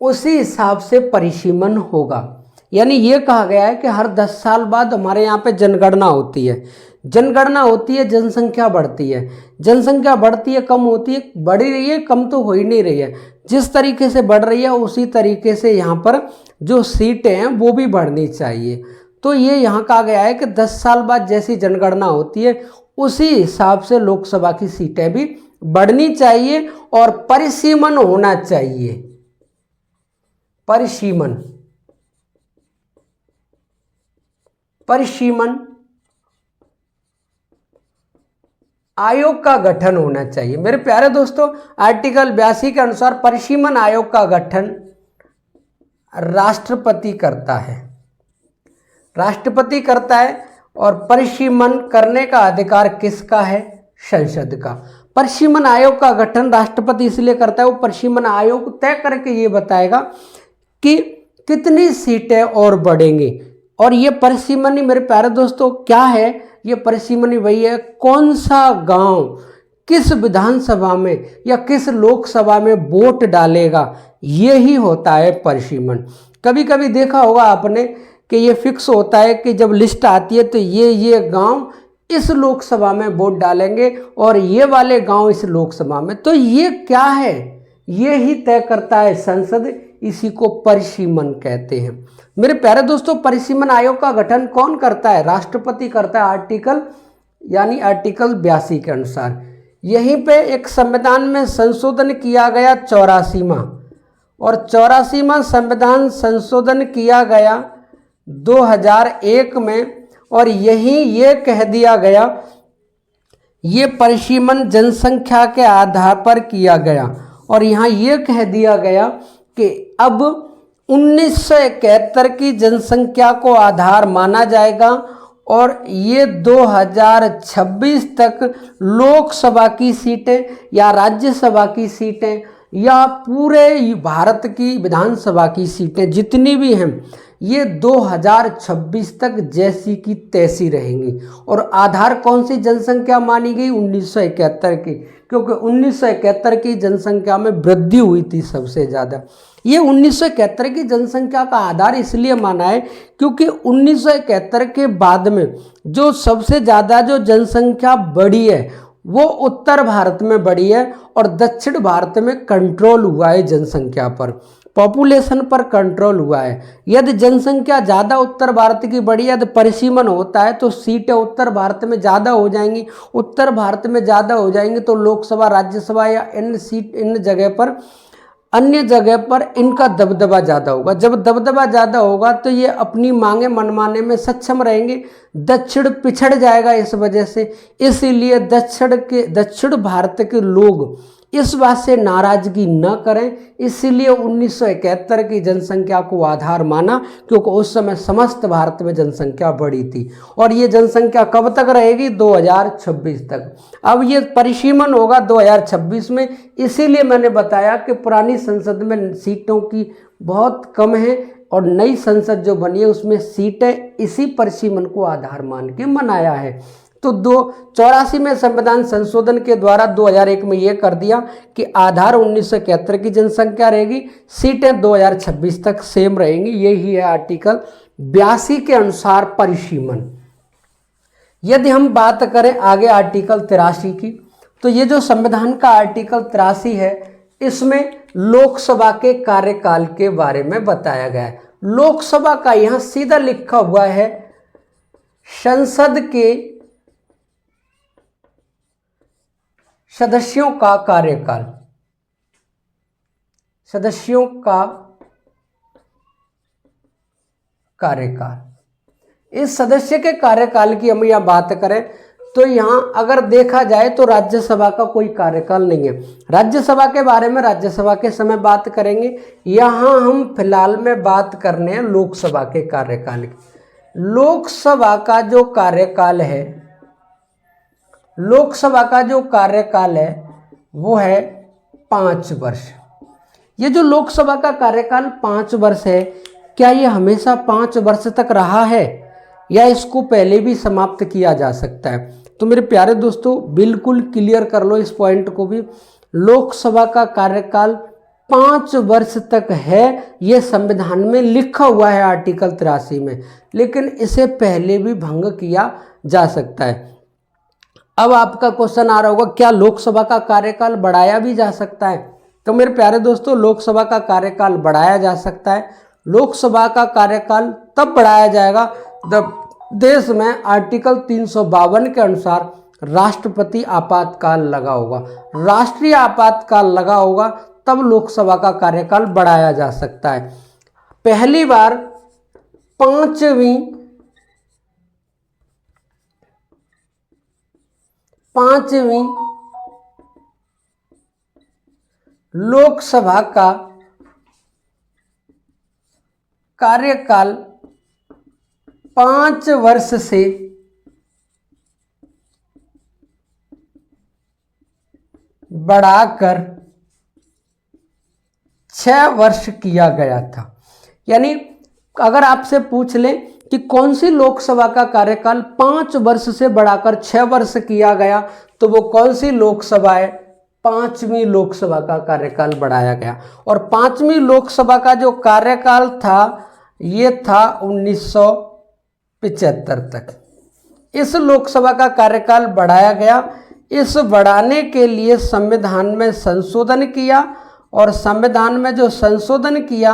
उसी हिसाब से परिसीमन होगा। यानी ये कहा गया है कि हर 10 साल बाद हमारे यहाँ पे जनगणना होती है। जनगणना होती है, जनसंख्या बढ़ती है, जनसंख्या बढ़ती है, कम होती है, बढ़ रही है, कम तो हो ही नहीं रही है। जिस तरीके से बढ़ रही है उसी तरीके से यहाँ पर जो सीटें हैं वो भी बढ़नी चाहिए। तो ये यहाँ कहा गया है कि 10 साल बाद जैसी जनगणना होती है उसी हिसाब से लोकसभा की सीटें भी बढ़नी चाहिए और परिसीमन होना चाहिए। परिसीमन आयोग का गठन होना चाहिए। मेरे प्यारे दोस्तों आर्टिकल 82 के अनुसार परिसीमन आयोग का गठन राष्ट्रपति करता है और परिसीमन करने का अधिकार किसका है? संसद का। परिसीमन आयोग का गठन राष्ट्रपति इसलिए करता है, वो परिसीमन आयोग तय करके ये बताएगा कि कितनी सीटें और बढ़ेंगी। और ये परिसीमन मेरे प्यारे दोस्तों क्या है? ये परिसीमन वही है कौन सा गांव किस विधानसभा में या किस लोकसभा में वोट डालेगा, ये ही होता है परिसीमन। कभी कभी देखा होगा आपने कि ये फिक्स होता है कि जब लिस्ट आती है तो ये गांव इस लोकसभा में वोट डालेंगे और ये वाले गांव इस लोकसभा में। तो ये क्या है? ये ही तय करता है संसद, इसी को परिसीमन कहते हैं। मेरे प्यारे दोस्तों, परिसीमन आयोग का गठन कौन करता है? राष्ट्रपति करता है, आर्टिकल 82 के अनुसार। यहीं पे एक संविधान में संशोधन किया गया 84वां, और 84वां संविधान संशोधन किया गया 2001 में, और यहीं ये कह दिया गया, ये परिसीमन जनसंख्या के आधार पर किया गया, और यहाँ ये कह दिया गया कि अब 1971 की जनसंख्या को आधार माना जाएगा, और ये 2026 तक लोकसभा की सीटें या राज्यसभा की सीटें या पूरे भारत की विधानसभा की सीटें जितनी भी हैं, ये 2026 तक जैसी की तैसी रहेंगी। और आधार कौन सी जनसंख्या मानी गई? 1971 की, क्योंकि 1971 की जनसंख्या में वृद्धि हुई थी सबसे ज़्यादा। ये 1971 की जनसंख्या का आधार इसलिए माना है क्योंकि 1971 के बाद में जो सबसे ज़्यादा जो जनसंख्या बढ़ी है वो उत्तर भारत में बढ़ी है, और दक्षिण भारत में कंट्रोल हुआ है जनसंख्या पर, पॉपुलेशन पर कंट्रोल हुआ है। यदि जनसंख्या ज़्यादा उत्तर भारत की बढ़ी, यदि परिसीमन होता है तो सीटें उत्तर भारत में ज़्यादा हो जाएंगी, उत्तर भारत में ज़्यादा हो जाएंगी तो लोकसभा, राज्यसभा या अन्य जगह पर इनका दबदबा ज़्यादा होगा। जब दबदबा ज़्यादा होगा तो ये अपनी मांगें मनवाने में सक्षम रहेंगे। दक्षिण पिछड़ जाएगा इस वजह से, इसीलिए दक्षिण भारत के लोग इस बात से नाराजगी न करें, इसीलिए 1971 की जनसंख्या को आधार माना, क्योंकि उस समय समस्त भारत में जनसंख्या बढ़ी थी। और ये जनसंख्या कब तक रहेगी? 2026 तक। अब ये परिसीमन होगा 2026 में, इसीलिए मैंने बताया कि पुरानी संसद में सीटों की बहुत कम है, और नई संसद जो बनी है उसमें सीटें इसी परिसीमन को आधार मान के मनाया है। तो 84 में संविधान संशोधन के द्वारा 2001 में ये कर दिया कि आधार 1971 की जनसंख्या रहेगी, सीटें 2026 तक सेम रहेंगी। यही है आर्टिकल 82 के अनुसार परिसीमन। यदि हम बात करें आगे आर्टिकल 83 की, तो ये जो संविधान का आर्टिकल 83 है, इसमें लोकसभा के कार्यकाल के बारे में बताया गया है। लोकसभा का यहाँ सीधा लिखा हुआ है, संसद के सदस्यों का कार्यकाल, सदस्यों का कार्यकाल। इस सदस्य के कार्यकाल की हम यहाँ बात करें तो यहाँ अगर देखा जाए तो राज्यसभा का कोई कार्यकाल नहीं है। राज्यसभा के बारे में राज्यसभा के समय बात करेंगे, यहाँ हम फिलहाल में बात करने हैं लोकसभा के कार्यकाल की। लोकसभा का जो कार्यकाल है, लोकसभा का जो कार्यकाल है वो है 5 वर्ष। ये जो लोकसभा का कार्यकाल 5 वर्ष है, क्या ये हमेशा 5 वर्ष तक रहा है या इसको पहले भी समाप्त किया जा सकता है? तो मेरे प्यारे दोस्तों, बिल्कुल क्लियर कर लो इस पॉइंट को भी। लोकसभा का कार्यकाल 5 वर्ष तक है, ये संविधान में लिखा हुआ है आर्टिकल 83 में, लेकिन इसे पहले भी भंग किया जा सकता है। अब आपका क्वेश्चन आ रहा होगा, क्या लोकसभा का कार्यकाल बढ़ाया भी जा सकता है? तो मेरे प्यारे दोस्तों, लोकसभा का कार्यकाल बढ़ाया जा सकता है। लोकसभा का कार्यकाल तब बढ़ाया जाएगा जब देश में आर्टिकल 352 के अनुसार राष्ट्रपति आपातकाल लगा होगा, राष्ट्रीय आपातकाल लगा होगा, तब लोकसभा का कार्यकाल बढ़ाया जा सकता है। पहली बार पांचवीं लोकसभा का कार्यकाल 5 वर्ष से बढ़ाकर 6 वर्ष किया गया था। यानी अगर आपसे पूछ लें कि कौन सी लोकसभा का कार्यकाल 5 वर्ष से बढ़ाकर 6 वर्ष किया गया, तो वो कौन सी लोकसभा है? 5वीं लोकसभा का कार्यकाल बढ़ाया गया। और 5वीं लोकसभा का जो कार्यकाल था ये था 1975 तक। इस लोकसभा का कार्यकाल बढ़ाया गया। इस बढ़ाने के लिए संविधान में संशोधन किया और संविधान में जो संशोधन किया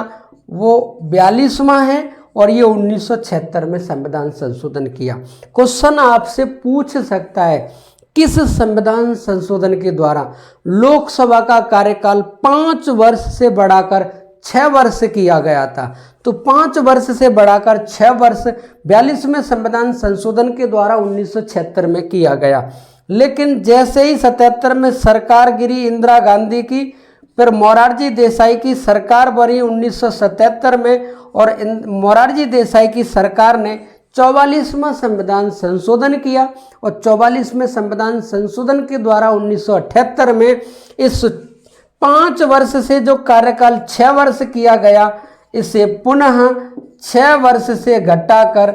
वो 42वां है और ये 1976 में संविधान संशोधन किया। क्वेश्चन आपसे पूछ सकता है किस संविधान संशोधन के द्वारा लोकसभा का कार्यकाल 5 वर्ष से बढ़ाकर 6 वर्ष किया गया था। तो 5 वर्ष से बढ़ाकर 6 वर्ष 42वें संविधान संशोधन के द्वारा 1976 में किया गया। लेकिन जैसे ही 77 में सरकार गिरी इंदिरा गांधी की, फिर मोरारजी देसाई की सरकार बनी 1977 में और मोरारजी देसाई की सरकार ने 44वां संविधान संशोधन किया और 44वें संविधान संशोधन के द्वारा 1978 में इस 5 वर्ष से जो कार्यकाल 6 वर्ष किया गया, इसे पुनः 6 वर्ष से घटाकर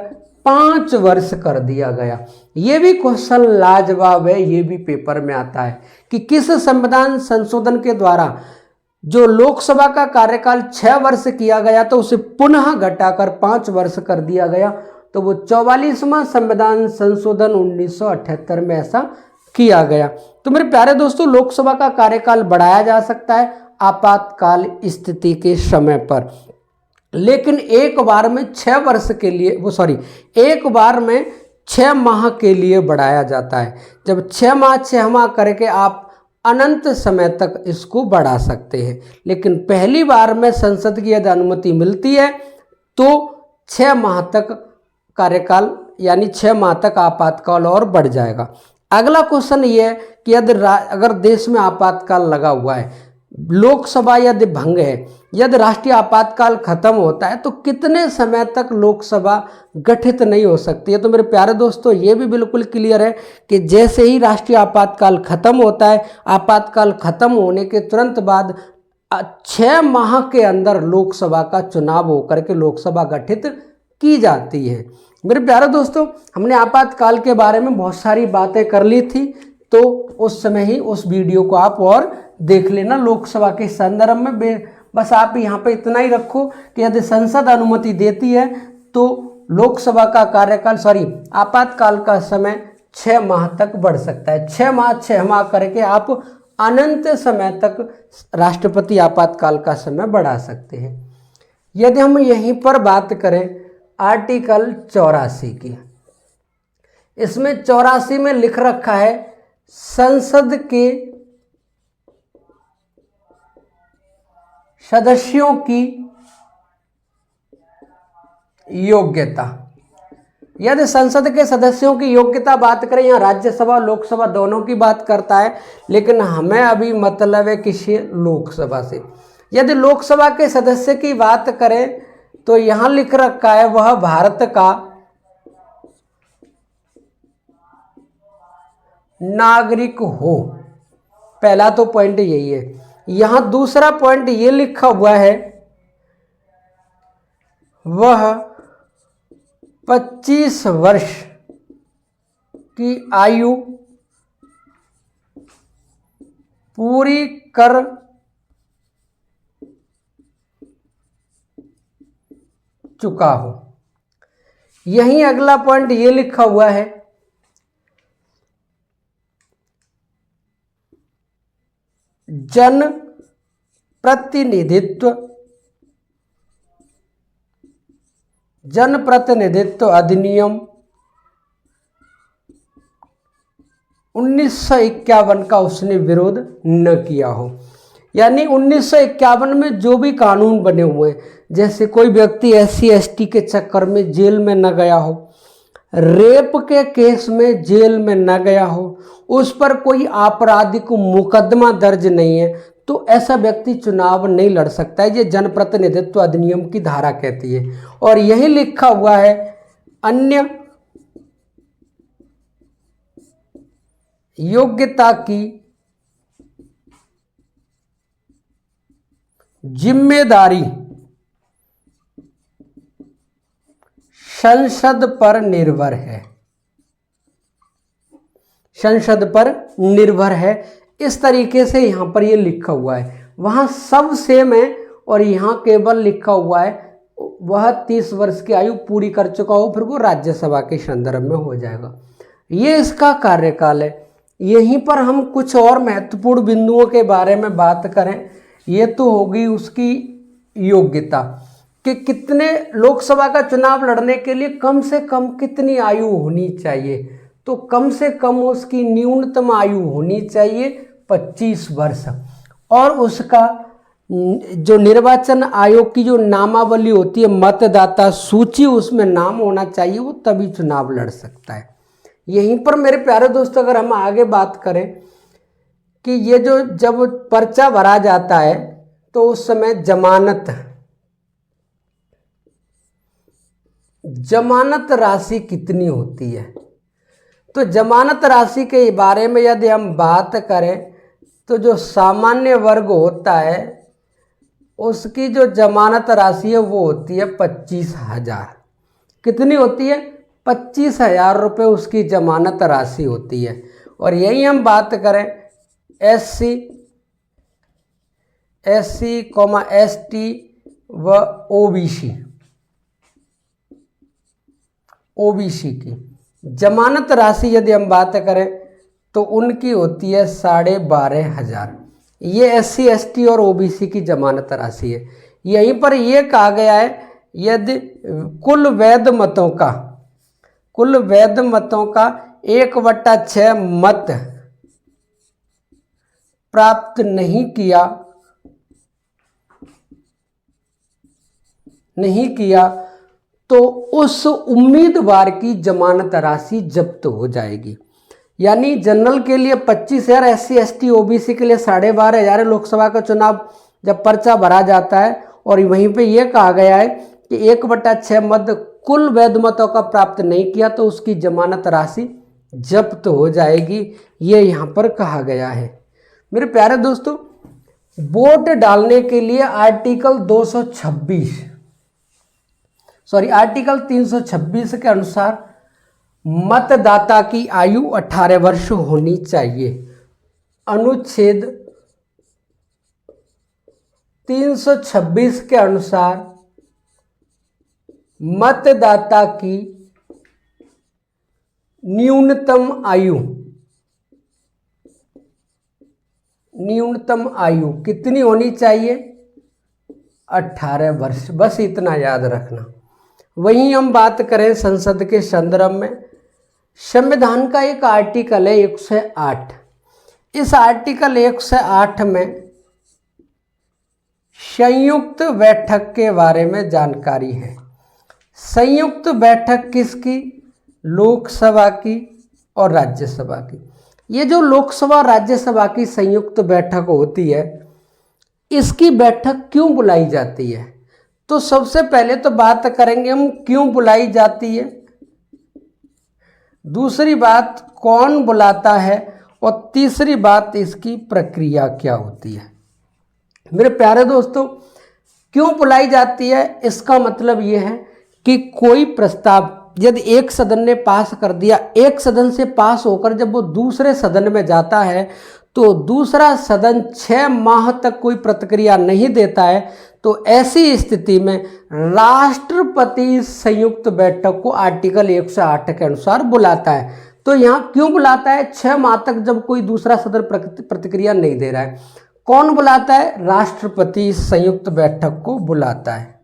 5 वर्ष कर दिया गया। ये भी क्वेश्चन लाजवाब है, ये भी पेपर में आता है कि किस संविधान संशोधन के द्वारा जो लोकसभा का कार्यकाल 6 वर्ष किया गया तो उसे पुनः घटाकर 5 वर्ष कर दिया गया। तो वो 44वां संविधान संशोधन 1978 में ऐसा किया गया। तो मेरे प्यारे दोस्तों, लोकसभा का कार्यकाल बढ़ाया जा सकता है आपातकाल स्थिति के समय पर, लेकिन एक बार में 6 वर्ष के लिए एक बार में 6 माह के लिए बढ़ाया जाता है। जब 6 माह करके आप अनंत समय तक इसको बढ़ा सकते हैं, लेकिन पहली बार में संसद की यदि अनुमति मिलती है तो 6 माह तक कार्यकाल यानी 6 माह तक आपातकाल और बढ़ जाएगा। अगला क्वेश्चन ये है कि अगर देश में आपातकाल लगा हुआ है, लोकसभा यदि भंग है, यदि राष्ट्रीय आपातकाल खत्म होता है तो कितने समय तक लोकसभा गठित नहीं हो सकती है। तो मेरे प्यारे दोस्तों, ये भी बिल्कुल क्लियर है कि जैसे ही राष्ट्रीय आपातकाल खत्म होता है, आपातकाल खत्म होने के तुरंत बाद 6 माह के अंदर लोकसभा का चुनाव होकर के लोकसभा गठित की जाती है। मेरे प्यारे दोस्तों, हमने आपातकाल के बारे में बहुत सारी बातें कर ली थी, तो उस समय ही उस वीडियो को आप और देख लेना लोकसभा के संदर्भ में। बस आप यहाँ पे इतना ही रखो कि यदि संसद अनुमति देती है तो लोकसभा का कार्यकाल आपातकाल का समय 6 माह तक बढ़ सकता है। 6 माह करके आप अनंत समय तक राष्ट्रपति आपातकाल का समय बढ़ा सकते हैं। यदि हम यहीं पर बात करें आर्टिकल 84 की, इसमें 84 में लिख रखा है संसद के सदस्यों की योग्यता। यदि संसद के सदस्यों की योग्यता बात करें, यहाँ राज्यसभा लोकसभा दोनों की बात करता है, लेकिन हमें अभी मतलब है किसी लोकसभा से। यदि लोकसभा के सदस्य की बात करें तो यहाँ लिख रखा है वह भारत का नागरिक हो। पहला तो पॉइंट यही है। यहाँ दूसरा पॉइंट ये लिखा हुआ है वह 25 वर्ष की आयु पूरी कर चुका हो। यहीं अगला पॉइंट ये लिखा हुआ है जन प्रतिनिधित्व अधिनियम 1951 का उसने विरोध न किया हो। यानी 1951 में जो भी कानून बने हुए हैं, जैसे कोई व्यक्ति SC ST के चक्कर में जेल में न गया हो, रेप के केस में जेल में न गया हो, उस पर कोई आपराधिक मुकदमा दर्ज नहीं है, तो ऐसा व्यक्ति चुनाव नहीं लड़ सकता है। ये जनप्रतिनिधित्व अधिनियम की धारा कहती है। और यही लिखा हुआ है अन्य योग्यता की जिम्मेदारी संसद पर निर्भर है। संसद पर निर्भर है, इस तरीके से यहाँ पर ये लिखा हुआ है। वहाँ सब सेम है और यहाँ केवल लिखा हुआ है वह 30 वर्ष की आयु पूरी कर चुका हो, फिर वो राज्यसभा के संदर्भ में हो जाएगा। ये इसका कार्यकाल है। यहीं पर हम कुछ और महत्वपूर्ण बिंदुओं के बारे में बात करें ये तो होगी उसकी योग्यता कि कितने लोकसभा का चुनाव लड़ने के लिए कम से कम कितनी आयु होनी चाहिए। तो कम से कम उसकी न्यूनतम आयु होनी चाहिए 25 वर्ष। और उसका जो निर्वाचन आयोग की जो नामावली होती है, मतदाता सूची, उसमें नाम होना चाहिए, वो तभी चुनाव लड़ सकता है। यहीं पर मेरे प्यारे दोस्तों अगर हम आगे बात करें कि ये जो जब पर्चा भरा जाता है तो उस समय जमानत राशि कितनी होती है। तो जमानत राशि के बारे में यदि हम बात करें तो जो सामान्य वर्ग होता है उसकी जो जमानत राशि है वो होती है 25,000। कितनी होती है? 25,000 रुपये उसकी जमानत राशि होती है। और यही हम बात करें SC, ST व OBC की जमानत राशि यदि हम बात करें तो उनकी होती है 12,500। ये SC, ST और OBC की जमानत राशि है। यहीं पर यह कहा गया है यदि कुल वैध मतों का 1/6 मत प्राप्त नहीं किया तो उस उम्मीदवार की जमानत राशि जब्त हो जाएगी। यानी जनरल के लिए 25,000, SC, ST, OBC के लिए 12,500 लोकसभा का चुनाव जब पर्चा भरा जाता है। और वहीं पे यह कहा गया है कि 1/6 मत कुल वैध मतों का प्राप्त नहीं किया तो उसकी जमानत राशि जब्त हो जाएगी। ये यहाँ पर कहा गया है। मेरे प्यारे दोस्तों, वोट डालने के लिए आर्टिकल 326 के अनुसार मतदाता की आयु 18 वर्ष होनी चाहिए। अनुच्छेद 326 के अनुसार मतदाता की न्यूनतम आयु कितनी होनी चाहिए? 18 वर्ष। बस इतना याद रखना। वहीं हम बात करें संसद के संदर्भ में, संविधान का एक आर्टिकल है 108। इस आर्टिकल 108 में संयुक्त बैठक के बारे में जानकारी है। संयुक्त बैठक किसकी? लोकसभा की और राज्यसभा की। ये जो लोकसभा राज्यसभा की संयुक्त बैठक होती है, इसकी बैठक क्यों बुलाई जाती है? तो सबसे पहले तो बात करेंगे हम क्यों बुलाई जाती है, दूसरी बात कौन बुलाता है, और तीसरी बात इसकी प्रक्रिया क्या होती है। मेरे प्यारे दोस्तों, क्यों बुलाई जाती है, इसका मतलब ये है कि कोई प्रस्ताव यदि एक सदन ने पास कर दिया, एक सदन से पास होकर जब वो दूसरे सदन में जाता है तो दूसरा सदन 6 माह तक कोई प्रतिक्रिया नहीं देता है, तो ऐसी स्थिति में राष्ट्रपति संयुक्त बैठक को आर्टिकल 108 के अनुसार बुलाता है। तो यहाँ क्यों बुलाता है? 6 माह तक जब कोई दूसरा सदन प्रतिक्रिया नहीं दे रहा है। कौन बुलाता है? राष्ट्रपति संयुक्त बैठक को बुलाता है।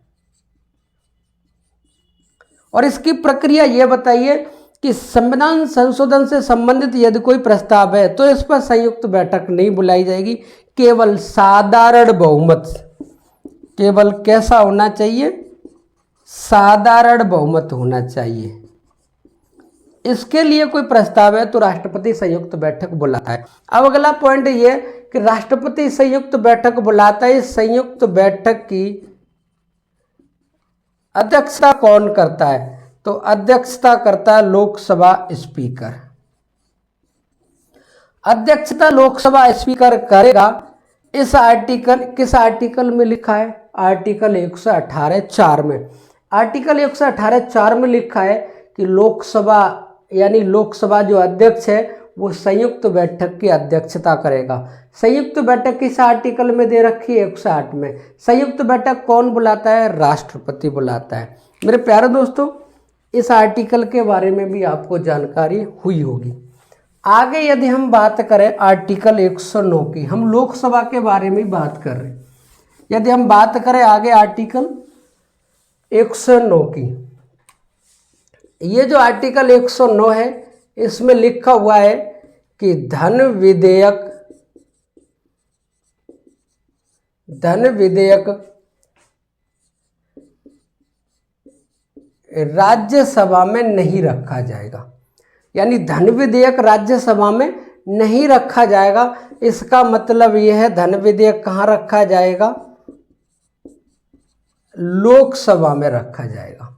और इसकी प्रक्रिया ये बताइए कि संविधान संशोधन से संबंधित यदि कोई प्रस्ताव है तो इस पर संयुक्त बैठक नहीं बुलाई जाएगी, केवल साधारण बहुमत। केवल कैसा होना चाहिए? साधारण बहुमत होना चाहिए। इसके लिए कोई प्रस्ताव है तो राष्ट्रपति संयुक्त बैठक बुलाता है। अब अगला पॉइंट ये कि राष्ट्रपति संयुक्त बैठक बुलाता है। इस संयुक्त बैठक की अध्यक्षता कौन करता है? तो अध्यक्षता करता है लोकसभा स्पीकर। अध्यक्षता लोकसभा स्पीकर करेगा। इस आर्टिकल किस आर्टिकल में लिखा है? आर्टिकल 118(4) में। आर्टिकल 118(4) में लिखा है कि लोकसभा यानी लोकसभा जो अध्यक्ष है वो संयुक्त बैठक की अध्यक्षता करेगा। संयुक्त बैठक किस आर्टिकल में दे रखी है? 108 में। संयुक्त बैठक कौन बुलाता है? राष्ट्रपति बुलाता है। मेरे प्यारे दोस्तों, इस आर्टिकल के बारे में भी आपको जानकारी हुई होगी। आगे यदि हम बात करें आर्टिकल 109 की, हम लोकसभा के बारे में बात कर रहे हैं। यदि हम बात करें आगे आर्टिकल 109 की, ये जो आर्टिकल 109 है इसमें लिखा हुआ है कि धन विधेयक राज्यसभा में नहीं रखा जाएगा। यानी धन विधेयक राज्यसभा में नहीं रखा जाएगा। इसका मतलब यह है धन विधेयक कहाँ रखा जाएगा? लोकसभा में रखा जाएगा।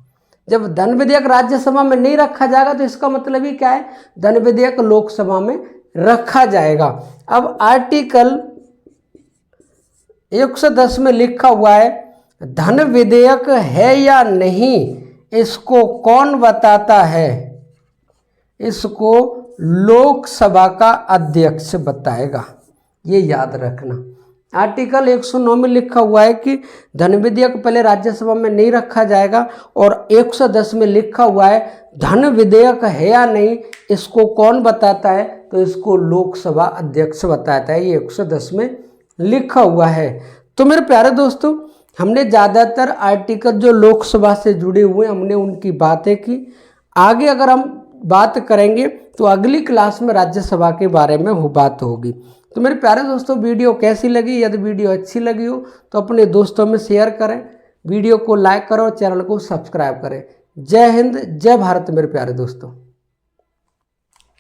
जब धन विधेयक राज्यसभा में नहीं रखा जाएगा तो इसका मतलब ही क्या है? धन विधेयक लोकसभा में रखा जाएगा। अब आर्टिकल 110 में लिखा हुआ है धन विधेयक है या नहीं, इसको कौन बताता है? इसको लोकसभा का अध्यक्ष बताएगा। ये याद रखना। आर्टिकल 109 में लिखा हुआ है कि धन विधेयक पहले राज्यसभा में नहीं रखा जाएगा, और 110 में लिखा हुआ है धन विधेयक है या नहीं, इसको कौन बताता है? तो इसको लोकसभा अध्यक्ष बताता है। ये 110 में लिखा हुआ है। तो मेरे प्यारे दोस्तों, हमने ज़्यादातर आर्टिकल जो लोकसभा से जुड़े हुए हमने उनकी बातें की। आगे अगर हम बात करेंगे तो अगली क्लास में राज्यसभा के बारे में वो बात होगी। तो मेरे प्यारे दोस्तों, वीडियो कैसी लगी? यदि वीडियो अच्छी लगी हो तो अपने दोस्तों में शेयर करें, वीडियो को लाइक करो, चैनल को सब्सक्राइब करें। जय हिंद, जय भारत मेरे प्यारे दोस्तों।